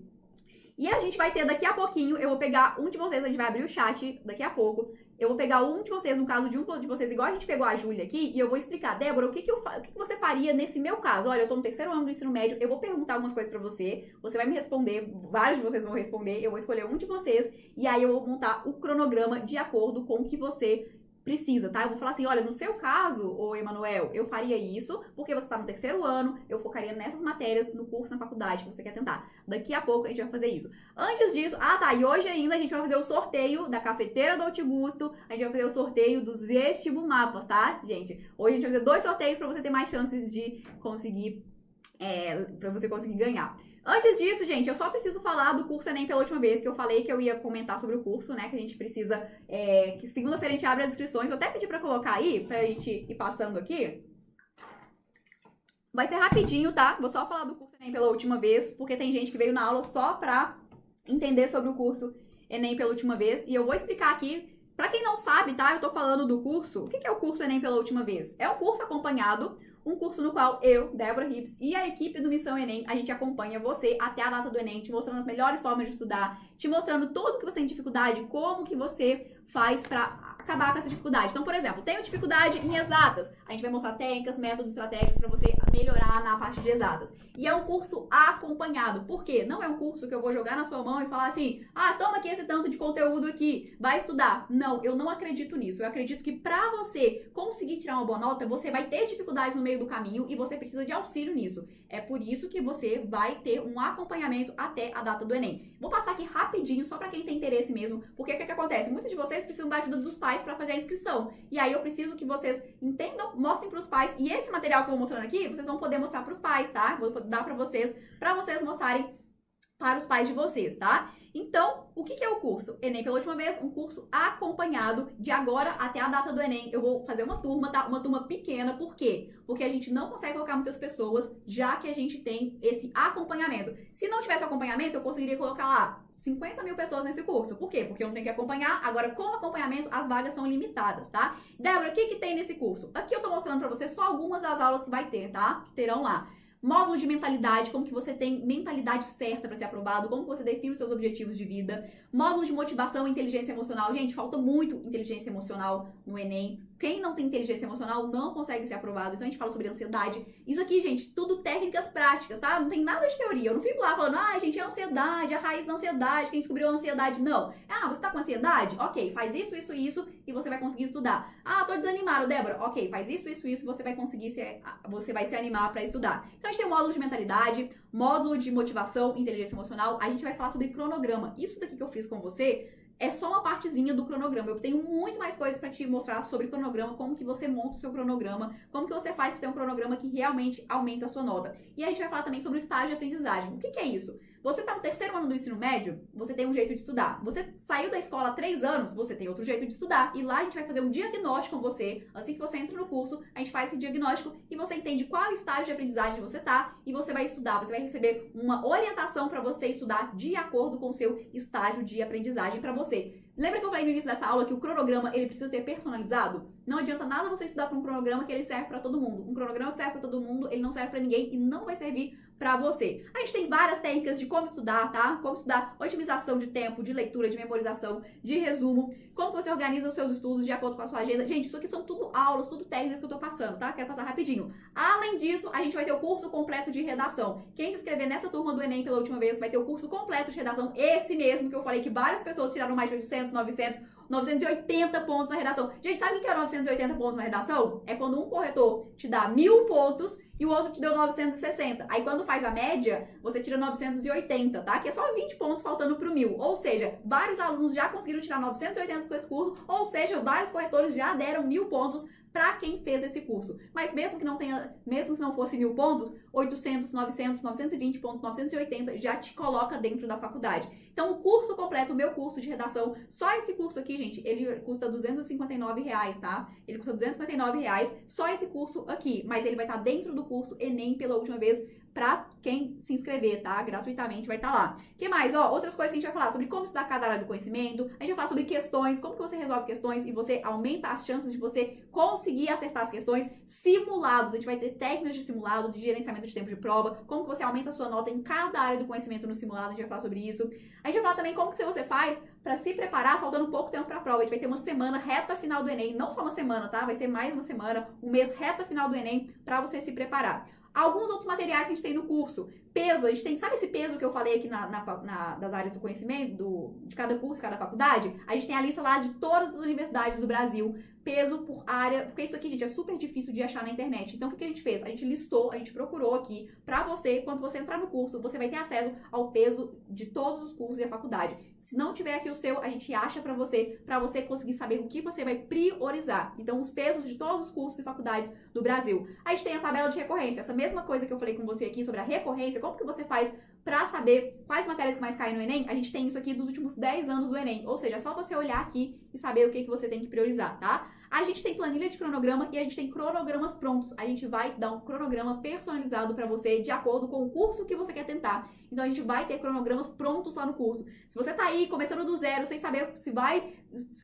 Speaker 2: E a gente vai ter daqui a pouquinho, eu vou pegar um de vocês, a gente vai abrir o chat daqui a pouco. Eu vou pegar um de vocês, no caso de um de vocês, igual a gente pegou a Júlia aqui, e eu vou explicar, Débora, o que você faria nesse meu caso? Olha, eu tô no 3º ano do ensino médio, eu vou perguntar algumas coisas pra você vai me responder, vários de vocês vão responder, eu vou escolher um de vocês, e aí eu vou montar o cronograma de acordo com o que você precisa, tá? Eu vou falar assim, olha, no seu caso, ô Emanuel, eu faria isso, porque você tá no 3º ano, eu focaria nessas matérias no curso, na faculdade que você quer tentar. Daqui a pouco a gente vai fazer isso. Antes disso, e hoje ainda a gente vai fazer o sorteio da cafeteira do Augusto, a gente vai fazer o sorteio dos vestibumapas, tá, gente? Hoje a gente vai fazer 2 sorteios pra você ter mais chances de conseguir, pra você conseguir ganhar. Antes disso, gente, eu só preciso falar do curso Enem pela última vez, que eu falei que eu ia comentar sobre o curso, né, que a gente precisa, que segunda-feira a gente abre as inscrições, eu até pedi pra colocar aí, pra gente ir passando aqui. Vai ser rapidinho, tá? Vou só falar do curso Enem pela última vez, porque tem gente que veio na aula só pra entender sobre o curso Enem pela última vez, e eu vou explicar aqui. Pra quem não sabe, tá? Eu tô falando do curso. O que é o curso Enem pela última vez? É um curso acompanhado, um curso no qual eu, Débora Rips, e a equipe do Missão Enem, a gente acompanha você até a data do Enem, te mostrando as melhores formas de estudar, te mostrando tudo que você tem dificuldade, como que você faz pra acabar com essa dificuldade. Então, por exemplo, tenho dificuldade em exatas. A gente vai mostrar técnicas, métodos, estratégias para você melhorar na parte de exatas. E é um curso acompanhado. Por quê? Não é um curso que eu vou jogar na sua mão e falar assim, toma aqui esse tanto de conteúdo aqui, vai estudar. Não, eu não acredito nisso. Eu acredito que para você conseguir tirar uma boa nota, você vai ter dificuldades no meio do caminho e você precisa de auxílio nisso. É por isso que você vai ter um acompanhamento até a data do Enem. Vou passar aqui rapidinho, só para quem tem interesse mesmo, porque o que acontece? Muitos de vocês precisam da ajuda dos pais para fazer a inscrição. E aí eu preciso que vocês entendam, mostrem para os pais. E esse material que eu vou mostrando aqui, vocês vão poder mostrar para os pais, tá? Vou dar para vocês mostrarem para os pais de vocês, tá? Então, o que é o curso? Enem pela última vez, um curso acompanhado de agora até a data do Enem. Eu vou fazer uma turma, tá? Uma turma pequena, por quê? Porque a gente não consegue colocar muitas pessoas, já que a gente tem esse acompanhamento. Se não tivesse acompanhamento, eu conseguiria colocar lá 50 mil pessoas nesse curso. Por quê? Porque eu não tenho que acompanhar. Agora, com acompanhamento, as vagas são limitadas, tá? Débora, o que tem nesse curso? Aqui eu tô mostrando pra você só algumas das aulas que vai ter, tá? Que terão lá. Módulo de mentalidade, como que você tem mentalidade certa para ser aprovado, como que você define os seus objetivos de vida. Módulo de motivação e inteligência emocional. Gente, falta muito inteligência emocional no Enem. Quem não tem inteligência emocional não consegue ser aprovado. Então a gente fala sobre ansiedade. Isso aqui, gente, tudo técnicas práticas, tá? Não tem nada de teoria. Eu não fico lá falando, gente, é ansiedade, a raiz da ansiedade, quem descobriu a ansiedade. Não. Você tá com ansiedade? Ok, faz isso, isso, isso e você vai conseguir estudar. Tô desanimado, Débora. Ok, faz isso, isso, isso e você vai conseguir você vai se animar pra estudar. Então a gente tem o módulo de mentalidade, módulo de motivação, inteligência emocional. A gente vai falar sobre cronograma. Isso daqui que eu fiz com você é só uma partezinha do cronograma. Eu tenho muito mais coisas para te mostrar sobre cronograma, como que você monta o seu cronograma, como que você faz para ter um cronograma que realmente aumenta a sua nota. E a gente vai falar também sobre o estágio de aprendizagem. O que é isso? Você está no terceiro ano do ensino médio, você tem um jeito de estudar. Você saiu da escola há 3 anos, você tem outro jeito de estudar. E lá a gente vai fazer um diagnóstico com você. Assim que você entra no curso, a gente faz esse diagnóstico e você entende qual estágio de aprendizagem você está e você vai estudar. Você vai receber uma orientação para você estudar de acordo com o seu estágio de aprendizagem para você. Lembra que eu falei no início dessa aula que o cronograma ele precisa ser personalizado? Não adianta nada você estudar para um cronograma que ele serve para todo mundo. Um cronograma que serve para todo mundo, ele não serve para ninguém e não vai servir para você. A gente tem várias técnicas de como estudar, tá? Como estudar, otimização de tempo, de leitura, de memorização, de resumo, como você organiza os seus estudos de acordo com a sua agenda. Gente, isso aqui são tudo aulas, tudo técnicas que eu tô passando, tá? Quero passar rapidinho. Além disso, a gente vai ter o curso completo de redação. Quem se inscrever nessa turma do Enem pela última vez vai ter o curso completo de redação, esse mesmo que eu falei que várias pessoas tiraram mais de 800, 900, 980 pontos na redação. Gente, sabe o que é 980 pontos na redação? É quando um corretor te dá 1000 pontos e o outro te deu 960. Aí quando faz a média, você tira 980, tá? Que é só 20 pontos faltando pro 1000. Ou seja, vários alunos já conseguiram tirar 980 com esse curso, ou seja, vários corretores já deram 1000 pontos para quem fez esse curso. Mas mesmo que não tenha, mesmo se não fosse 1000 pontos, 800, 900, 920 pontos, 980 já te coloca dentro da faculdade. Então, o curso completo, o meu curso de redação, só esse curso aqui, gente, ele custa R$259, tá? Ele custa R$259, só esse curso aqui. Mas ele vai estar dentro do curso Enem pela última vez pra quem se inscrever, tá? Gratuitamente vai estar lá. O que mais? Outras coisas que a gente vai falar sobre como estudar cada área do conhecimento. A gente vai falar sobre questões, como que você resolve questões e você aumenta as chances de você conseguir acertar as questões. Simulados, a gente vai ter técnicas de simulado, de gerenciamento de tempo de prova, como que você aumenta a sua nota em cada área do conhecimento no simulado, a gente vai falar sobre isso. A gente vai falar também como que você faz para se preparar, faltando pouco tempo para a prova. A gente vai ter uma semana reta final do Enem, não só uma semana, tá? Vai ser mais uma semana, um mês reta final do Enem para você se preparar. Alguns outros materiais que a gente tem no curso. Peso, a gente tem, sabe esse peso que eu falei aqui das áreas do conhecimento, de cada curso, cada faculdade? A gente tem a lista lá de todas as universidades do Brasil, peso por área, porque isso aqui, gente, é super difícil de achar na internet. Então, o que a gente fez? A gente listou, a gente procurou aqui pra você, quando você entrar no curso, você vai ter acesso ao peso de todos os cursos e a faculdade. Se não tiver aqui o seu, a gente acha pra você conseguir saber o que você vai priorizar. Então, os pesos de todos os cursos e faculdades do Brasil. A gente tem a tabela de recorrência, essa mesma coisa que eu falei com você aqui sobre a recorrência, como que você faz pra saber quais matérias que mais caem no Enem, a gente tem isso aqui dos últimos 10 anos do Enem. Ou seja, é só você olhar aqui e saber o que você tem que priorizar, tá? A gente tem planilha de cronograma e a gente tem cronogramas prontos. A gente vai dar um cronograma personalizado pra você de acordo com o curso que você quer tentar. Então, a gente vai ter cronogramas prontos lá no curso. Se você tá aí começando do zero, sem saber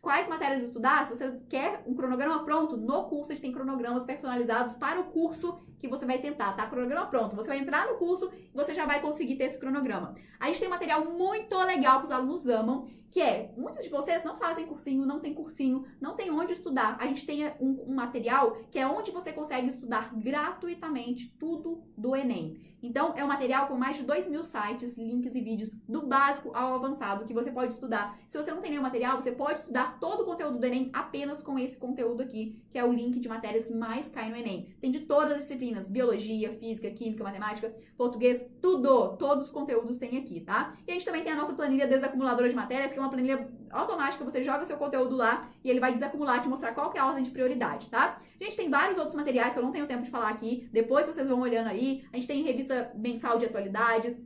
Speaker 2: quais matérias estudar, se você quer um cronograma pronto, no curso a gente tem cronogramas personalizados para o curso que você vai tentar, tá? Cronograma pronto. Você vai entrar no curso e você já vai conseguir ter esse cronograma. A gente tem material muito legal que os alunos amam, que é, muitos de vocês não fazem cursinho, não tem onde estudar. A gente tem um material que é onde você consegue estudar gratuitamente tudo do Enem. Então, é um material com mais de 2.000 sites, links e vídeos, do básico ao avançado, que você pode estudar. Se você não tem nenhum material, você pode estudar todo o conteúdo do Enem apenas com esse conteúdo aqui, que é o link de matérias que mais caem no Enem. Tem de todas as disciplinas, biologia, física, química, matemática, português, tudo, todos os conteúdos tem aqui, tá? E a gente também tem a nossa planilha desacumuladora de matérias, que é uma planilha automática, você joga seu conteúdo lá e ele vai desacumular e te mostrar qual que é a ordem de prioridade, tá? A gente tem vários outros materiais que eu não tenho tempo de falar aqui, depois vocês vão olhando aí. A gente tem revista mensal de atualidades,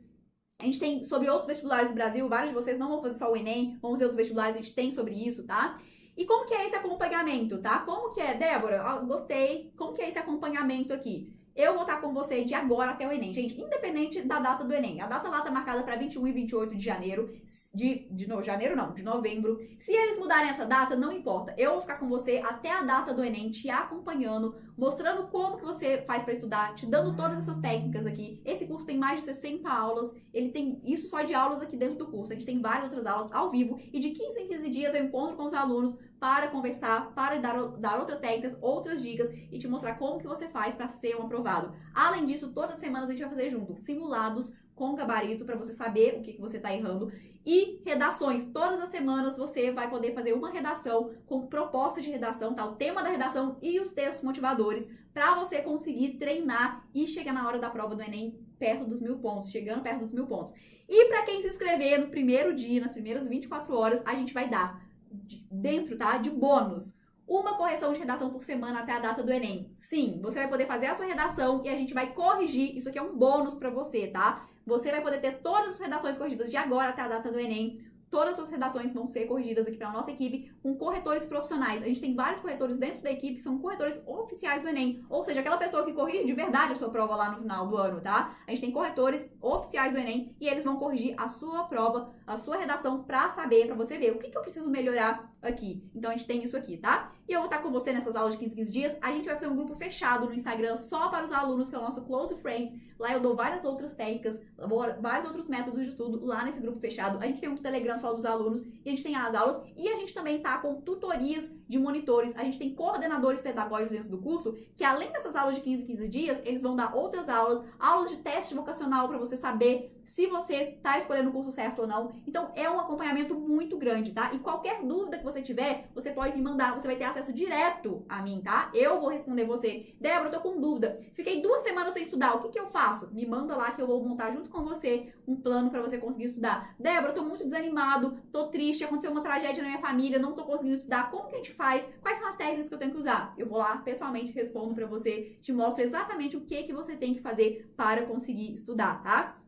Speaker 2: a gente tem sobre outros vestibulares do Brasil, vários de vocês não vão fazer só o Enem, vão fazer outros vestibulares, a gente tem sobre isso, tá? E como que é esse acompanhamento, tá? Como que é, Débora? Gostei. Como que é esse acompanhamento aqui? Eu vou estar com você de agora até o Enem. Gente, independente da data do Enem. A data lá tá marcada para 21 e 28 de janeiro. de novembro. Se eles mudarem essa data, não importa. Eu vou ficar com você até a data do Enem, te acompanhando, mostrando como que você faz para estudar, te dando todas essas técnicas aqui. Esse curso tem mais de 60 aulas, ele tem isso só de aulas aqui dentro do curso. A gente tem várias outras aulas ao vivo e de 15 em 15 dias eu encontro com os alunos para conversar, para dar outras técnicas, outras dicas e te mostrar como que você faz para ser um aprovado. Além disso, todas as semanas a gente vai fazer junto simulados com gabarito para você saber o que você está errando e redações. Todas as semanas você vai poder fazer uma redação com proposta de redação, tá? O tema da redação e os textos motivadores para você conseguir treinar e chegar na hora da prova do Enem perto dos 1000 pontos, chegando perto dos 1000 pontos. E para quem se inscrever no primeiro dia, nas primeiras 24 horas, a gente vai dar dentro, tá? De bônus, uma correção de redação por semana até a data do Enem. Sim, você vai poder fazer a sua redação e a gente vai corrigir. Isso aqui é um bônus para você, tá? Você vai poder ter todas as redações corrigidas de agora até a data do Enem. Todas as suas redações vão ser corrigidas aqui pela nossa equipe com corretores profissionais. A gente tem vários corretores dentro da equipe que são corretores oficiais do Enem. Ou seja, aquela pessoa que corrige de verdade a sua prova lá no final do ano, tá? A gente tem corretores oficiais do Enem e eles vão corrigir a sua prova, a sua redação pra saber, pra você ver o que eu preciso melhorar aqui. Então a gente tem isso aqui, tá? E eu vou estar com você nessas aulas de 15 em 15 dias. A gente vai fazer um grupo fechado no Instagram só para os alunos, que é o nosso Close Friends. Lá eu dou várias outras técnicas, vários outros métodos de estudo lá nesse grupo fechado. A gente tem um Telegram só dos alunos e a gente tem as aulas. E a gente também tá com tutorias de monitores. A gente tem coordenadores pedagógicos dentro do curso, que além dessas aulas de 15 em 15 dias, eles vão dar outras aulas de teste vocacional para você saber se você tá escolhendo o curso certo ou não. Então é um acompanhamento muito grande, tá? E qualquer dúvida que você tiver, você pode me mandar, você vai ter acesso direto a mim, tá? Eu vou responder você. Débora, eu tô com dúvida. Fiquei 2 semanas sem estudar, o que eu faço? Me manda lá que eu vou montar junto com você um plano para você conseguir estudar. Débora, eu tô muito desanimado, tô triste, aconteceu uma tragédia na minha família, não tô conseguindo estudar. Como que a gente faz? Quais são as técnicas que eu tenho que usar? Eu vou lá, pessoalmente, respondo para você, te mostro exatamente o que você tem que fazer para conseguir estudar, tá?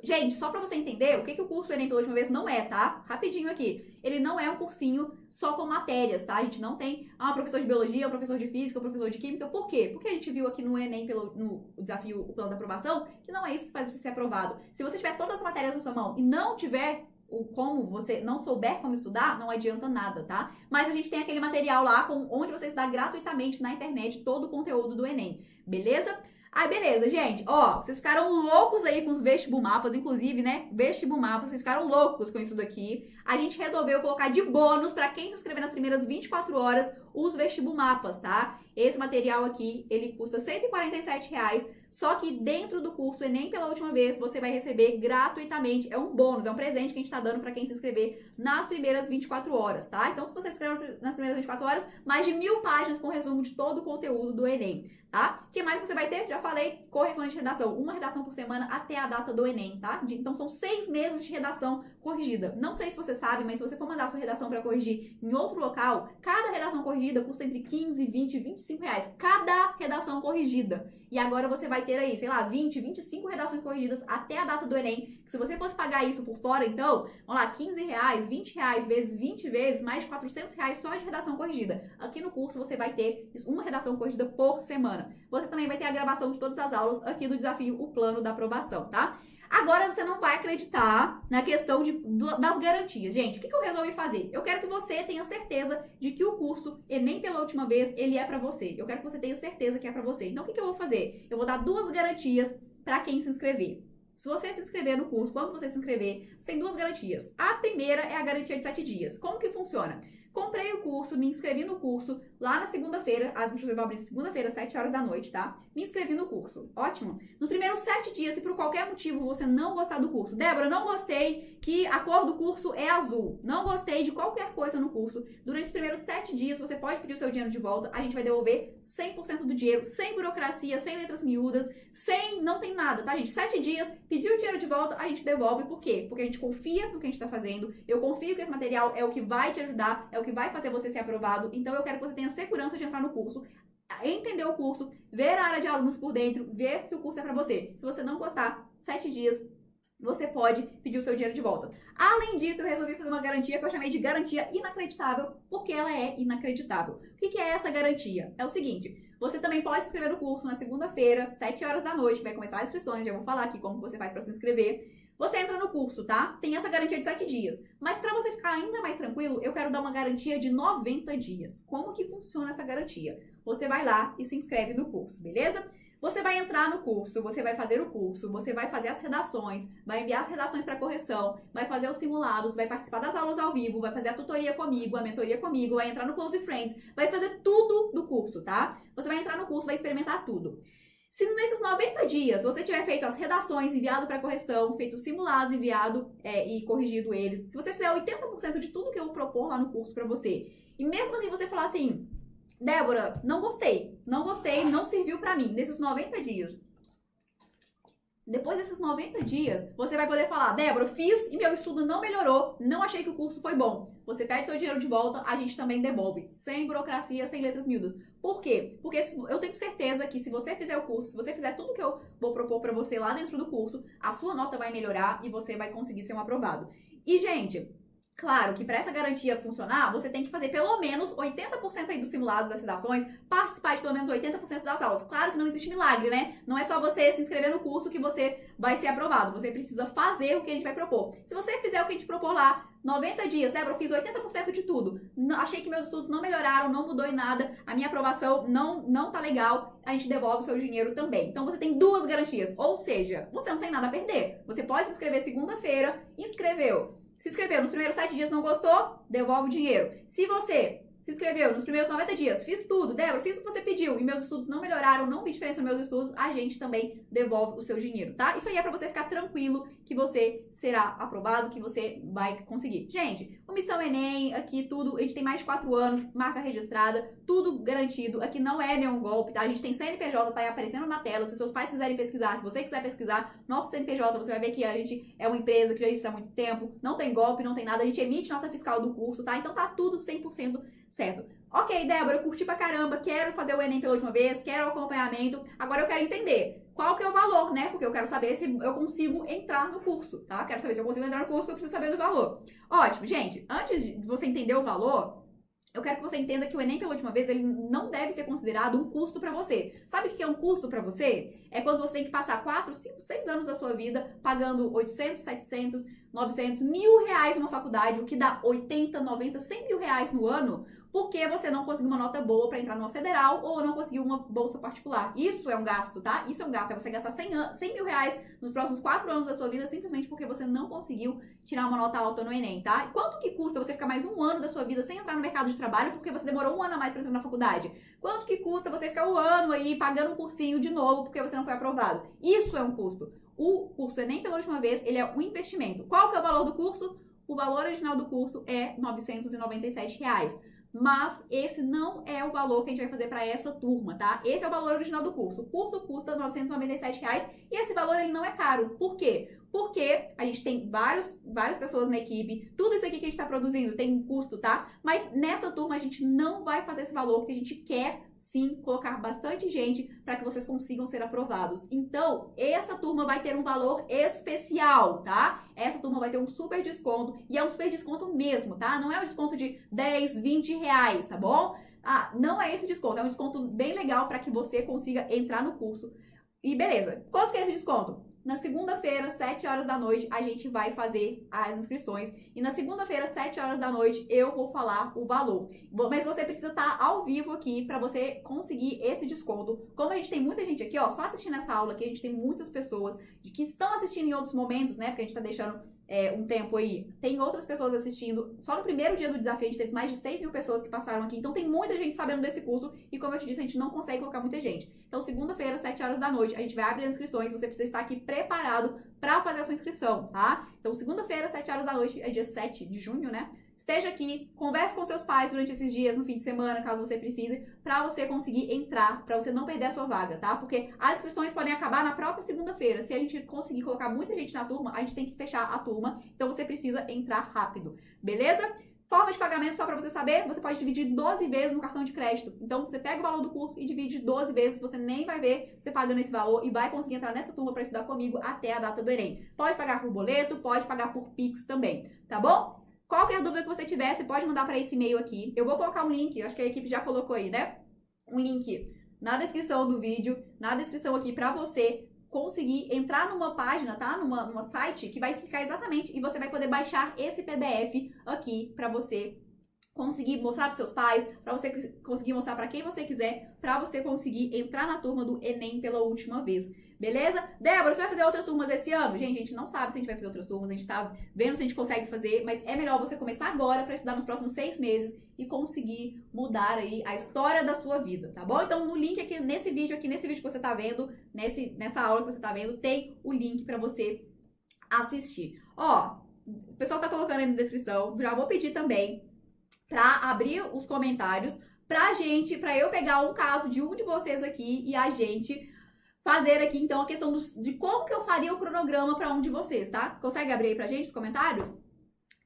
Speaker 2: Gente, só pra você entender o que o curso Enem pela última vez não é, tá? Rapidinho aqui. Ele não é um cursinho só com matérias, tá? A gente não tem um professor de biologia, um professor de física, um professor de química. Por quê? Porque a gente viu aqui no Enem, no desafio, o plano da aprovação, que não é isso que faz você ser aprovado. Se você tiver todas as matérias na sua mão e não tiver como você não souber como estudar, não adianta nada, tá? Mas a gente tem aquele material lá onde você estudar gratuitamente na internet todo o conteúdo do Enem, beleza? Aí, beleza, gente. Ó, vocês ficaram loucos aí com os vestibumapas, inclusive, né? Vestibumapas, vocês ficaram loucos com isso daqui. A gente resolveu colocar de bônus pra quem se inscrever nas primeiras 24 horas os vestibumapas, tá? Esse material aqui, ele custa R$147, só que dentro do curso Enem pela última vez, você vai receber gratuitamente. É um bônus, é um presente que a gente tá dando pra quem se inscrever nas primeiras 24 horas, tá? Então, se você se inscrever nas primeiras 24 horas, mais de 1000 páginas com resumo de todo o conteúdo do Enem, tá? O que mais que você vai ter? Já falei, correções de redação. Uma redação por semana até a data do Enem, tá? Então, são 6 meses de redação corrigida. Não sei se você sabe, mas se você for mandar sua redação para corrigir em outro local, cada redação corrigida custa entre 15, 20 e 25 reais. Cada redação corrigida. E agora você vai ter aí, sei lá, 20, 25 redações corrigidas até a data do Enem. Que se você fosse pagar isso por fora, então, vamos lá, 15 reais, 20 reais, vezes 20 vezes, mais de 400 reais só de redação corrigida. Aqui no curso você vai ter uma redação corrigida por semana. Você também vai ter a gravação de todas as aulas aqui do desafio, o plano da aprovação, tá? Agora você não vai acreditar na questão das garantias. Gente, o que eu resolvi fazer? Eu quero que você tenha certeza de que o curso Enem pela última vez, ele é pra você. Eu quero que você tenha certeza que é pra você. Então, o que eu vou fazer? Eu vou dar 2 garantias pra quem se inscrever. Se você se inscrever no curso, quando você se inscrever, você tem 2 garantias. A primeira é a garantia de 7 dias. Como que funciona? Comprei o curso, me inscrevi no curso lá na segunda-feira, as inscrições vão abrir segunda-feira, 7 horas da noite, tá? Me inscrevi no curso. Ótimo. Nos primeiros 7 dias, se por qualquer motivo você não gostar do curso, Débora, não gostei que a cor do curso é azul, não gostei de qualquer coisa no curso, durante os primeiros 7 dias você pode pedir o seu dinheiro de volta, a gente vai devolver 100% do dinheiro, sem burocracia, sem letras miúdas, não tem nada, tá, gente? 7 dias, pediu o dinheiro de volta, a gente devolve. Por quê? Porque a gente confia no que a gente tá fazendo, eu confio que esse material é o que vai te ajudar, é o que vai fazer você ser aprovado, então eu quero que você tenha segurança de entrar no curso, entender o curso, ver a área de alunos por dentro, ver se o curso é pra você. Se você não gostar, 7 dias, você pode pedir o seu dinheiro de volta. Além disso, eu resolvi fazer uma garantia que eu chamei de garantia inacreditável, porque ela é inacreditável. O que é essa garantia? É o seguinte, você também pode se inscrever no curso na segunda-feira, 7 horas da noite, que vai começar as inscrições, já vou falar aqui como você faz para se inscrever. Você entra no curso, tá? Tem essa garantia de 7 dias. Mas para você ficar ainda mais tranquilo, eu quero dar uma garantia de 90 dias. Como que funciona essa garantia? Você vai lá e se inscreve no curso, beleza? Você vai entrar no curso, você vai fazer o curso, você vai fazer as redações, vai enviar as redações para correção, vai fazer os simulados, vai participar das aulas ao vivo, vai fazer a tutoria comigo, a mentoria comigo, vai entrar no Close Friends, vai fazer tudo do curso, tá? Você vai entrar no curso, vai experimentar tudo. Se nesses 90 dias você tiver feito as redações, enviado para correção, feito os simulados, enviado e corrigido eles, se você fizer 80% de tudo que eu propor lá no curso para você, e mesmo assim você falar assim, Débora, não gostei, não serviu pra mim nesses 90 dias. Depois desses 90 dias, você vai poder falar, Débora, fiz e meu estudo não melhorou, não achei que o curso foi bom. Você pede seu dinheiro de volta, a gente também devolve, sem burocracia, sem letras miúdas. Por quê? Porque eu tenho certeza que se você fizer o curso, se você fizer tudo que eu vou propor pra você lá dentro do curso, a sua nota vai melhorar e você vai conseguir ser um aprovado. E, gente, claro que para essa garantia funcionar, você tem que fazer pelo menos 80% aí dos simulados das redações, participar de pelo menos 80% das aulas. Claro que não existe milagre, né? Não é só você se inscrever no curso que você vai ser aprovado. Você precisa fazer o que a gente vai propor. Se você fizer o que a gente propor lá, 90 dias, Débora, eu fiz 80% de tudo. Achei que meus estudos não melhoraram, não mudou em nada, a minha aprovação não tá legal, a gente devolve o seu dinheiro também. Então você tem duas garantias, ou seja, você não tem nada a perder. Você pode se inscrever segunda-feira, se inscreveu nos primeiros 7 dias, não gostou, devolve o dinheiro. Se você se inscreveu nos primeiros 90 dias, fiz tudo, Débora, fiz o que você pediu e meus estudos não melhoraram, não vi diferença nos meus estudos, a gente também devolve o seu dinheiro, tá? Isso aí é pra você ficar tranquilo que você será aprovado, que você vai conseguir. Gente, o Missão Enem, aqui tudo, a gente tem mais de 4 anos, marca registrada, tudo garantido, aqui não é nenhum golpe, tá? A gente tem CNPJ, tá aí aparecendo na tela, se seus pais quiserem pesquisar, se você quiser pesquisar, nosso CNPJ, você vai ver que a gente é uma empresa que já existe há muito tempo, não tem golpe, não tem nada, a gente emite nota fiscal do curso, tá? Então tá tudo 100% certo. Ok, Débora, eu curti pra caramba, quero fazer o Enem pela última vez, quero acompanhamento, agora eu quero entender qual que é o valor, né? Porque eu quero saber se eu consigo entrar no curso, tá? Quero saber se eu consigo entrar no curso, porque eu preciso saber do valor. Ótimo, gente, antes de você entender o valor, eu quero que você entenda que o Enem pela última vez, ele não deve ser considerado um custo pra você. Sabe o que é um custo pra você? É quando você tem que passar 4, 5, 6 anos da sua vida pagando 800, 700, 900, R$1.000 numa faculdade, o que dá 80, 90, 100 mil reais no ano, porque você não conseguiu uma nota boa pra entrar numa federal ou não conseguiu uma bolsa particular. Isso é um gasto, tá? Isso é um gasto. É você gastar 100 mil reais nos próximos 4 anos da sua vida simplesmente porque você não conseguiu tirar uma nota alta no Enem, tá? E quanto que custa você ficar mais 1 ano da sua vida sem entrar no mercado de trabalho porque você demorou 1 ano a mais pra entrar na faculdade? Quanto que custa você ficar 1 ano aí pagando um cursinho de novo porque você não foi aprovado? Isso é um custo. O curso Enem pela última vez, ele é um investimento. Qual que é o valor do curso? O valor original do curso é R$ 997. Mas esse não é o valor que a gente vai fazer para essa turma, tá? Esse é o valor original do curso. O curso custa R$ 997 e esse valor ele não é caro. Por quê? Porque a gente tem várias pessoas na equipe, tudo isso aqui que a gente está produzindo tem um custo, tá? Mas nessa turma a gente não vai fazer esse valor, porque a gente quer sim colocar bastante gente para que vocês consigam ser aprovados. Então, essa turma vai ter um valor especial, tá? Essa turma vai ter um super desconto, e é um super desconto mesmo, tá? Não é um desconto de 10, 20 reais, tá bom? Ah, não é esse desconto, é um desconto bem legal para que você consiga entrar no curso. E beleza, quanto que é esse desconto? Na segunda-feira, 7 horas da noite, a gente vai fazer as inscrições. E na segunda-feira, 7 horas da noite, eu vou falar o valor. Mas você precisa estar ao vivo aqui para você conseguir esse desconto. Como a gente tem muita gente aqui, ó, só assistindo essa aula aqui, a gente tem muitas pessoas que estão assistindo em outros momentos, né? Porque a gente tá deixando um tempo aí. Tem outras pessoas assistindo. Só no primeiro dia do desafio, a gente teve mais de 6 mil pessoas que passaram aqui. Então tem muita gente sabendo desse curso. E como eu te disse, a gente não consegue colocar muita gente. Então, segunda-feira, 7 horas da noite, a gente vai abrir as inscrições. Você precisa estar aqui preparado para fazer a sua inscrição, tá? Então, segunda-feira, 7 horas da noite, é dia 7 de junho, né? Esteja aqui, converse com seus pais durante esses dias, no fim de semana, caso você precise, para você conseguir entrar, para você não perder a sua vaga, tá? Porque as inscrições podem acabar na própria segunda-feira. Se a gente conseguir colocar muita gente na turma, a gente tem que fechar a turma, então você precisa entrar rápido, beleza? Forma de pagamento, só para você saber, você pode dividir 12 vezes no cartão de crédito. Então, você pega o valor do curso e divide 12 vezes, você nem vai ver você pagando esse valor e vai conseguir entrar nessa turma para estudar comigo até a data do Enem. Pode pagar por boleto, pode pagar por Pix também, tá bom? Qualquer dúvida que você tiver, você pode mandar para esse e-mail aqui. Eu vou colocar um link, acho que a equipe já colocou aí, né? Um link na descrição do vídeo, na descrição aqui para você conseguir entrar numa página, tá? Numa site que vai explicar exatamente e você vai poder baixar esse PDF aqui para você conseguir mostrar para seus pais, para você conseguir mostrar para quem você quiser, para você conseguir entrar na turma do Enem pela última vez. Beleza? Débora, você vai fazer outras turmas esse ano? Gente, a gente não sabe se a gente vai fazer outras turmas, a gente tá vendo se a gente consegue fazer, mas é melhor você começar agora para estudar nos próximos 6 meses e conseguir mudar aí a história da sua vida, tá bom? Então, no link aqui, nesse vídeo que você tá vendo, nessa aula que você tá vendo, tem o link para você assistir. Ó, o pessoal tá colocando aí na descrição, já vou pedir também para abrir os comentários pra eu pegar um caso de um de vocês aqui e a gente fazer aqui, então, a questão de como que eu faria o cronograma para um de vocês, tá? Consegue abrir aí pra gente os comentários?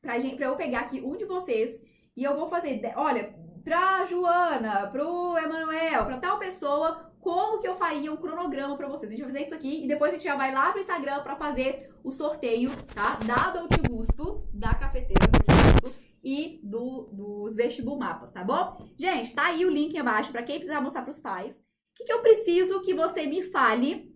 Speaker 2: Pra eu pegar aqui um de vocês e eu vou fazer, olha, pra Joana, pro Emanuel, pra tal pessoa, como que eu faria um cronograma pra vocês. A gente vai fazer isso aqui e depois a gente já vai lá pro Instagram pra fazer o sorteio, tá? Da Dolce Gusto, da cafeteira Dolce Gusto e dos Vestibular Mapas, tá bom? Gente, tá aí o link abaixo pra quem precisar mostrar pros pais. O que eu preciso que você me fale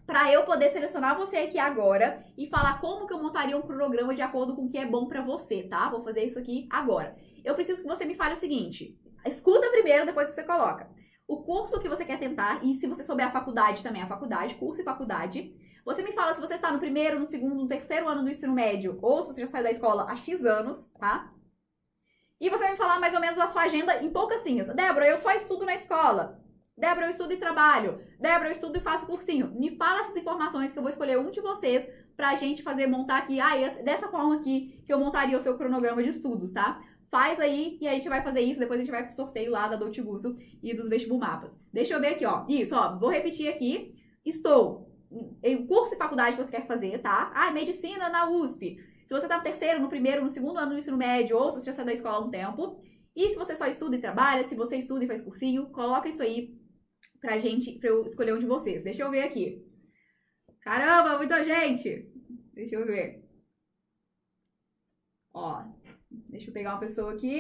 Speaker 2: para eu poder selecionar você aqui agora e falar como que eu montaria um cronograma de acordo com o que é bom para você, tá? Vou fazer isso aqui agora. Eu preciso que você me fale o seguinte, escuta primeiro, depois você coloca o curso que você quer tentar e se você souber a faculdade também, a faculdade, curso e faculdade. Você me fala se você tá no primeiro, no segundo, no terceiro ano do ensino médio ou se você já saiu da escola há X anos, tá? E você vai me falar mais ou menos a sua agenda em poucas linhas. Débora, eu só estudo na escola. Débora, eu estudo e trabalho. Débora, eu estudo e faço cursinho. Me fala essas informações que eu vou escolher um de vocês pra gente montar aqui, dessa forma aqui que eu montaria o seu cronograma de estudos, tá? Faz aí e aí a gente vai fazer isso, depois a gente vai pro sorteio lá da Dolce Gusto e dos Vestibular Mapas. Deixa eu ver aqui, ó. Isso, ó, vou repetir aqui. Estou em curso e faculdade que você quer fazer, tá? Medicina na USP. Se você tá no terceiro, no primeiro, no segundo ano do ensino médio, ou se você já saiu da escola há um tempo. E se você só estuda e trabalha, se você estuda e faz cursinho, coloca isso aí pra eu escolher um de vocês. Deixa eu ver aqui. Caramba, muita gente! Deixa eu ver. Ó, deixa eu pegar uma pessoa aqui.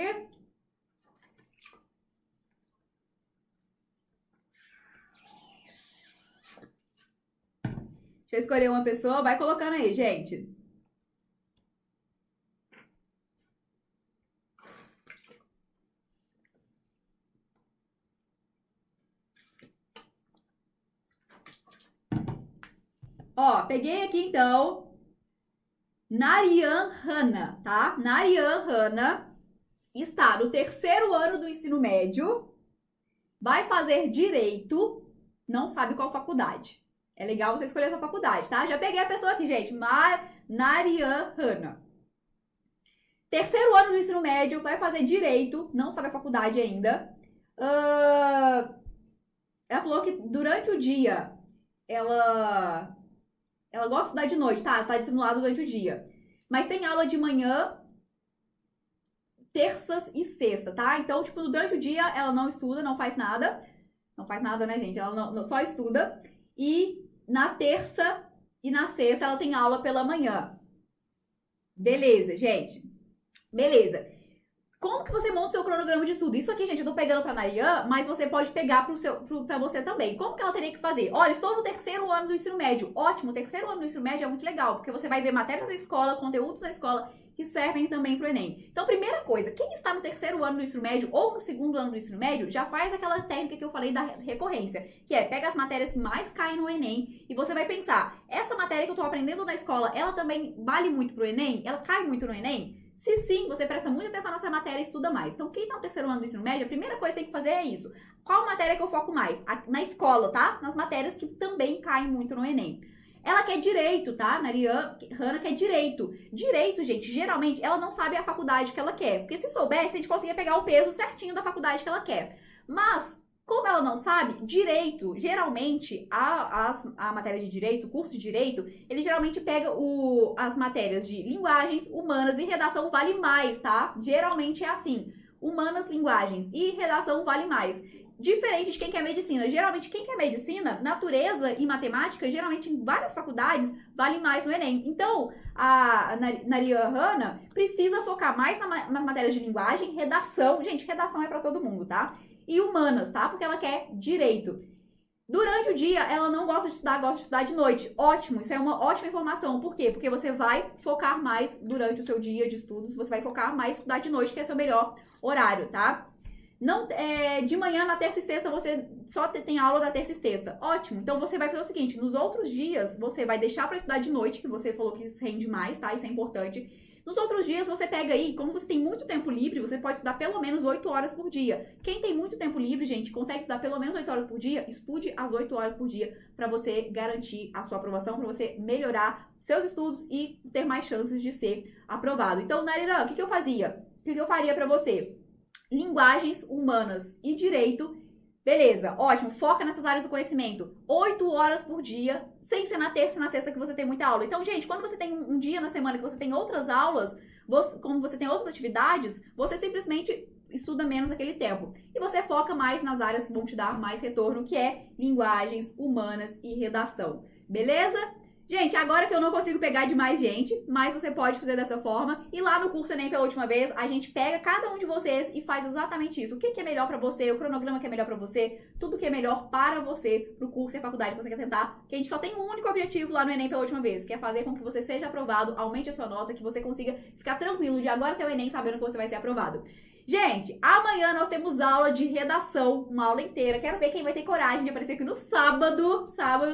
Speaker 2: Deixa eu escolher uma pessoa. Vai colocando aí, gente. Ó, peguei aqui então Narian Hanna, tá? Narian Hanna está no terceiro ano do ensino médio, vai fazer direito, não sabe qual faculdade. É legal você escolher a sua faculdade, tá? Já peguei a pessoa aqui, gente. Narian Hanna. Terceiro ano do ensino médio, vai fazer direito, não sabe a faculdade ainda. Ela falou que durante o dia ela gosta de estudar de noite, tá? Ela tá dissimulada durante o dia. Mas tem aula de manhã, terças e sexta, tá? Então, tipo, durante o dia ela não estuda, não faz nada. Não faz nada, né, gente? Ela não só estuda. E na terça e na sexta ela tem aula pela manhã. Beleza, gente. Beleza. Como que você monta o seu cronograma de estudo? Isso aqui, gente, eu tô pegando pra Narian, mas você pode pegar pra você também. Como que ela teria que fazer? Olha, estou no terceiro ano do ensino médio. Ótimo, o terceiro ano do ensino médio é muito legal, porque você vai ver matérias da escola, conteúdos da escola que servem também pro Enem. Então, primeira coisa, quem está no terceiro ano do ensino médio ou no segundo ano do ensino médio, já faz aquela técnica que eu falei da recorrência, que é, pega as matérias que mais caem no Enem e você vai pensar, essa matéria que eu tô aprendendo na escola, ela também vale muito pro Enem? Ela cai muito no Enem? Se sim, você presta muita atenção nessa matéria e estuda mais. Então, quem tá no terceiro ano do ensino médio, a primeira coisa que tem que fazer é isso. Qual matéria que eu foco mais? Na escola, tá? Nas matérias que também caem muito no Enem. Ela quer direito, tá? Narian Hanna quer direito. Direito, gente, geralmente, ela não sabe a faculdade que ela quer. Porque se soubesse, a gente conseguia pegar o peso certinho da faculdade que ela quer. Mas, como ela não sabe, direito, geralmente, a matéria de direito, o curso de direito, ele geralmente pega as matérias de linguagens, humanas e redação vale mais, tá? Geralmente é assim. Humanas, linguagens e redação vale mais. Diferente de quem quer medicina. Geralmente, quem quer medicina, natureza e matemática, geralmente em várias faculdades, vale mais no Enem. Então, a Narian Hanna precisa focar mais nas matérias de linguagem, redação. Gente, redação é para todo mundo, tá? E humanas, tá? Porque ela quer direito. Durante o dia, ela não gosta de estudar, gosta de estudar de noite. Ótimo, isso é uma ótima informação. Por quê? Porque você vai focar mais durante o seu dia de estudos, você vai focar mais em estudar de noite, que é seu melhor horário, tá? Não, de manhã, na terça e sexta, você só tem aula da terça e sexta. Ótimo. Então, você vai fazer o seguinte, nos outros dias, você vai deixar para estudar de noite, que você falou que isso rende mais, tá? Isso é importante. Nos outros dias, você pega aí, como você tem muito tempo livre, você pode estudar pelo menos 8 horas por dia. Quem tem muito tempo livre, gente, consegue estudar pelo menos 8 horas por dia, estude as 8 horas por dia para você garantir a sua aprovação, para você melhorar seus estudos e ter mais chances de ser aprovado. Então, Narirã, o que eu fazia? O que eu faria para você? Linguagens humanas e direito. Beleza, ótimo, foca nessas áreas do conhecimento. 8 horas por dia, sem ser na terça e na sexta que você tem muita aula. Então, gente, quando você tem um dia na semana que você tem outras aulas, como você tem outras atividades, você simplesmente estuda menos naquele tempo. E você foca mais nas áreas que vão te dar mais retorno, que é linguagens humanas e redação. Beleza? Gente, agora que eu não consigo pegar de mais gente, mas você pode fazer dessa forma. E lá no curso Enem pela última vez, a gente pega cada um de vocês e faz exatamente isso. O que é melhor pra você, o cronograma que é melhor pra você, tudo que é melhor para você, pro curso e a faculdade que você quer tentar. Que a gente só tem um único objetivo lá no Enem pela última vez, que é fazer com que você seja aprovado, aumente a sua nota, que você consiga ficar tranquilo de agora ter o Enem sabendo que você vai ser aprovado. Gente, amanhã nós temos aula de redação, uma aula inteira. Quero ver quem vai ter coragem de aparecer aqui no sábado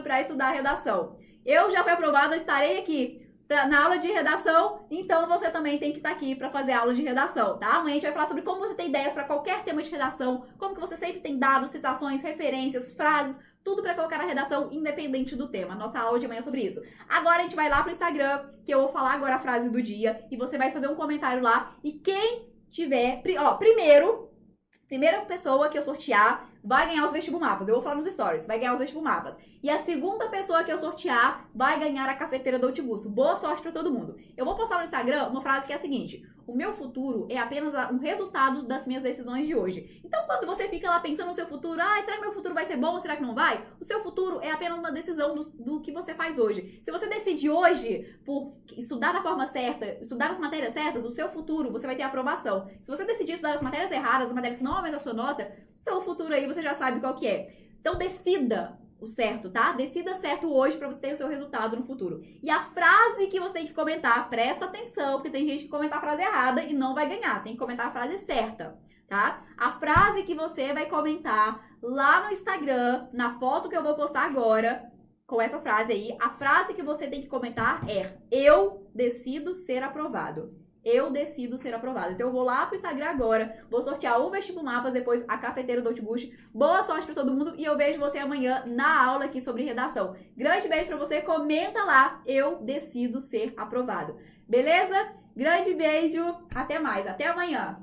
Speaker 2: pra estudar redação. Eu já fui aprovada, estarei aqui na aula de redação, então você também tem que estar aqui para fazer aula de redação, tá? Amanhã a gente vai falar sobre como você tem ideias para qualquer tema de redação, como que você sempre tem dados, citações, referências, frases, tudo para colocar na redação independente do tema. Nossa aula de amanhã é sobre isso. Agora a gente vai lá pro Instagram, que eu vou falar agora a frase do dia, e você vai fazer um comentário lá, e quem tiver, primeira pessoa que eu sortear vai ganhar os vestibumapas. Eu vou falar nos stories, vai ganhar os vestibumapas. E a segunda pessoa que eu sortear vai ganhar a cafeteira do Outbusto. Boa sorte pra todo mundo. Eu vou postar no Instagram uma frase que é a seguinte: o meu futuro é apenas um resultado das minhas decisões de hoje. Então, quando você fica lá pensando no seu futuro, será que meu futuro vai ser bom ou será que não vai? O seu futuro é apenas uma decisão do que você faz hoje. Se você decide hoje por estudar da forma certa, estudar as matérias certas, o seu futuro, você vai ter aprovação. Se você decidir estudar as matérias erradas, as matérias que não aumentam a sua nota, o seu futuro aí você já sabe qual que é. Então, decida o certo, tá? Decida certo hoje pra você ter o seu resultado no futuro. E a frase que você tem que comentar, presta atenção, porque tem gente que comenta a frase errada e não vai ganhar. Tem que comentar a frase certa, tá? A frase que você vai comentar lá no Instagram, na foto que eu vou postar agora, com essa frase aí, a frase que você tem que comentar é: eu decido ser aprovado. Eu decido ser aprovado. Então eu vou lá pro Instagram agora, vou sortear o Vestibumapas, depois a cafeteira do Outbusto. Boa sorte pra todo mundo e eu vejo você amanhã na aula aqui sobre redação. Grande beijo pra você, comenta lá: eu decido ser aprovado. Beleza? Grande beijo, até mais, até amanhã.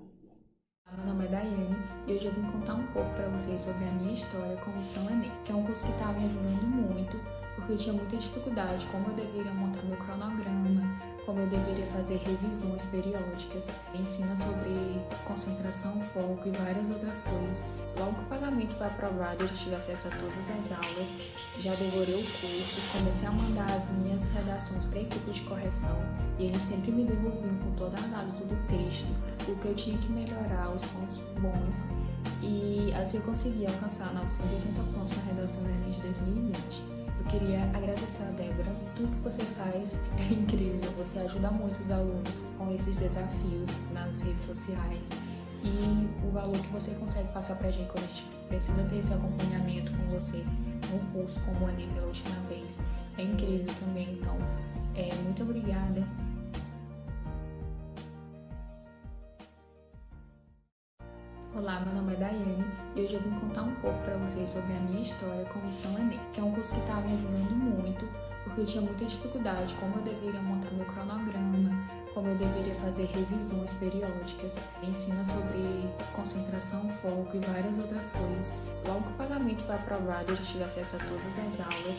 Speaker 3: Meu nome é Daiane e hoje eu vim contar um pouco pra vocês sobre a minha história com o Missão Enem, que é um curso que tá me ajudando muito, porque eu tinha muita dificuldade, como eu deveria montar meu cronograma, como eu deveria fazer revisões periódicas, ensina sobre concentração, foco e várias outras coisas. Logo que o pagamento foi aprovado, eu já tive acesso a todas as aulas, já devorei o curso, comecei a mandar as minhas redações para a equipe de correção e eles sempre me devolviam com toda a análise do texto, o que eu tinha que melhorar, os pontos bons, e assim eu consegui alcançar 980 pontos na redação do Enem de 2020. Eu queria agradecer a Débora, tudo que você faz é incrível, você ajuda muito os alunos com esses desafios nas redes sociais e o valor que você consegue passar pra gente quando a gente precisa ter esse acompanhamento com você no curso como o Enem pela última vez é incrível também, então muito obrigada. Olá, meu nome é Daiane e hoje eu vim contar um pouco pra vocês sobre a minha história com o Missão Enem, que é um curso que tá me ajudando muito, porque eu tinha muita dificuldade, como eu deveria montar meu cronograma, como eu deveria fazer revisões periódicas, ensina sobre concentração, foco e várias outras coisas. Logo que o pagamento foi aprovado, eu já tive acesso a todas as aulas,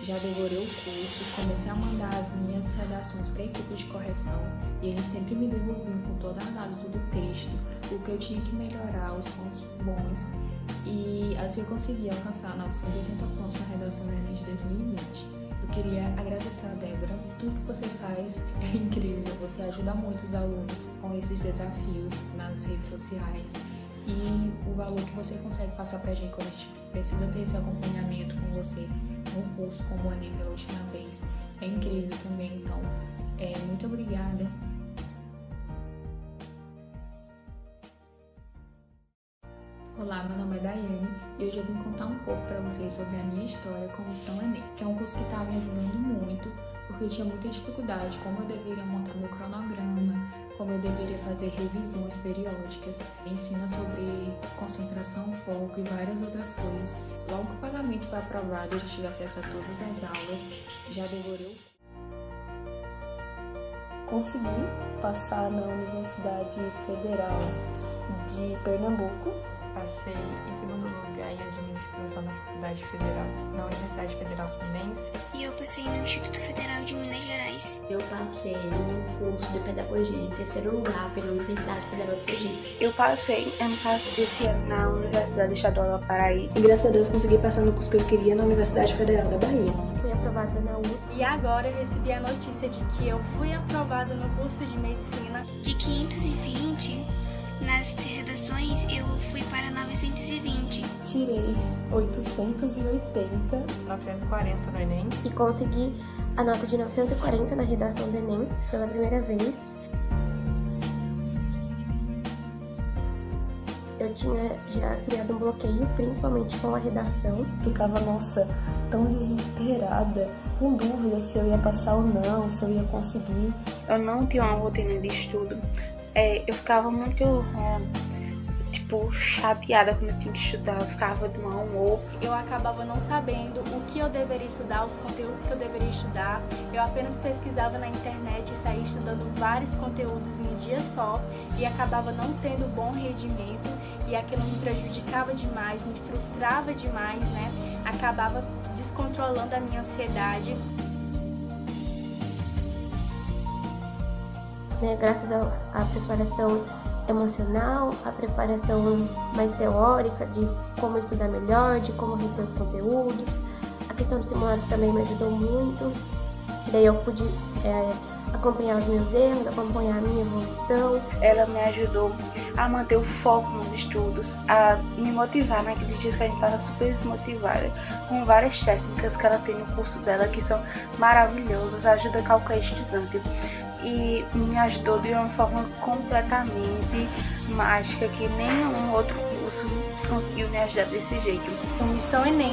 Speaker 3: já devorei o curso, comecei a mandar as minhas redações para a equipe de correção e eles sempre me devolviam com toda a análise do texto, o que eu tinha que melhorar, os pontos bons, e assim eu consegui alcançar 980 pontos na redação do Enem de 2020. Eu queria agradecer a Débora, tudo que você faz é incrível, você ajuda muito os alunos com esses desafios nas redes sociais e o valor que você consegue passar pra gente quando a gente precisa ter esse acompanhamento com você no curso, como o Enem pela última vez, é incrível também. Então, muito obrigada. Olá, meu nome é Daiane e hoje eu vim contar um pouco para vocês sobre a minha história com o São Enem, que é um curso que estava me ajudando muito, porque eu tinha muita dificuldade, como eu deveria montar meu cronograma, como eu deveria fazer revisões periódicas, ensina sobre concentração, foco e várias outras coisas. Logo que o pagamento foi aprovado, eu já tive acesso a todas as aulas, já devorei
Speaker 4: Consegui passar na Universidade Federal de Pernambuco.
Speaker 5: Passei em segundo lugar em Administração na Faculdade Federal, na Universidade Federal Fluminense.
Speaker 6: E eu passei no Instituto Federal de Minas Gerais.
Speaker 7: Eu passei no curso de Pedagogia em terceiro lugar pela Universidade Federal de Sergipe.
Speaker 8: Eu passei esse ano na Universidade Estadual da Paraíba.
Speaker 9: E graças a Deus consegui passar no curso que eu queria na Universidade Federal da Bahia.
Speaker 10: Fui aprovada na USP.
Speaker 11: E agora eu recebi a notícia de que eu fui aprovada no curso de Medicina.
Speaker 6: De 520... nas redações, eu fui para 920.
Speaker 4: Tirei 880.
Speaker 5: 940 no Enem.
Speaker 10: E consegui a nota de 940 na redação do Enem pela primeira vez. Eu tinha já criado um bloqueio, principalmente com a redação.
Speaker 4: Ficava, nossa, tão desesperada, com dúvida se eu ia passar ou não, se eu ia conseguir.
Speaker 8: Eu não tinha uma rotina de estudo. Eu ficava muito, chateada quando eu tinha que estudar, eu ficava de mau humor.
Speaker 11: Eu acabava não sabendo o que eu deveria estudar, os conteúdos que eu deveria estudar. Eu apenas pesquisava na internet e saía estudando vários conteúdos em um dia só e acabava não tendo bom rendimento e aquilo me prejudicava demais, me frustrava demais, né? Acabava descontrolando a minha ansiedade.
Speaker 10: Graças à preparação emocional, a preparação mais teórica de como estudar melhor, de como reter os conteúdos. A questão dos simulados também me ajudou muito. Daí eu pude acompanhar os meus erros, acompanhar a minha evolução.
Speaker 8: Ela me ajudou a manter o foco nos estudos, a me motivar naqueles dias que a gente estava super desmotivada, com várias técnicas que ela tem no curso dela que são maravilhosas, ajuda qualquer estudante. E me ajudou de uma forma completamente mágica que nenhum outro curso conseguiu me ajudar desse jeito.
Speaker 11: O Missão Enem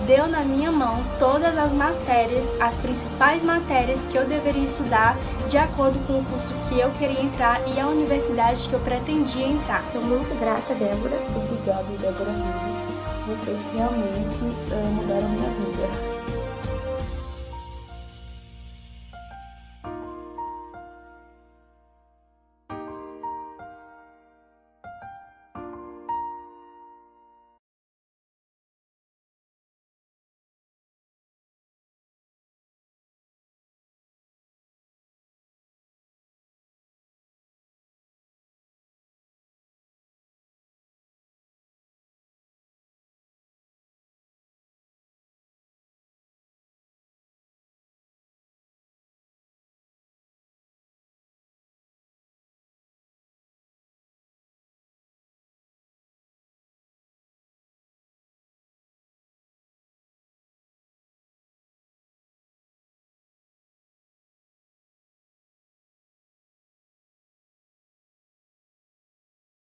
Speaker 11: deu na minha mão todas as matérias, as principais matérias que eu deveria estudar de acordo com o curso que eu queria entrar e a universidade que eu pretendia entrar.
Speaker 10: Sou muito grata, Débora.
Speaker 4: Obrigada, Débora Rios. Vocês realmente mudaram minha vida.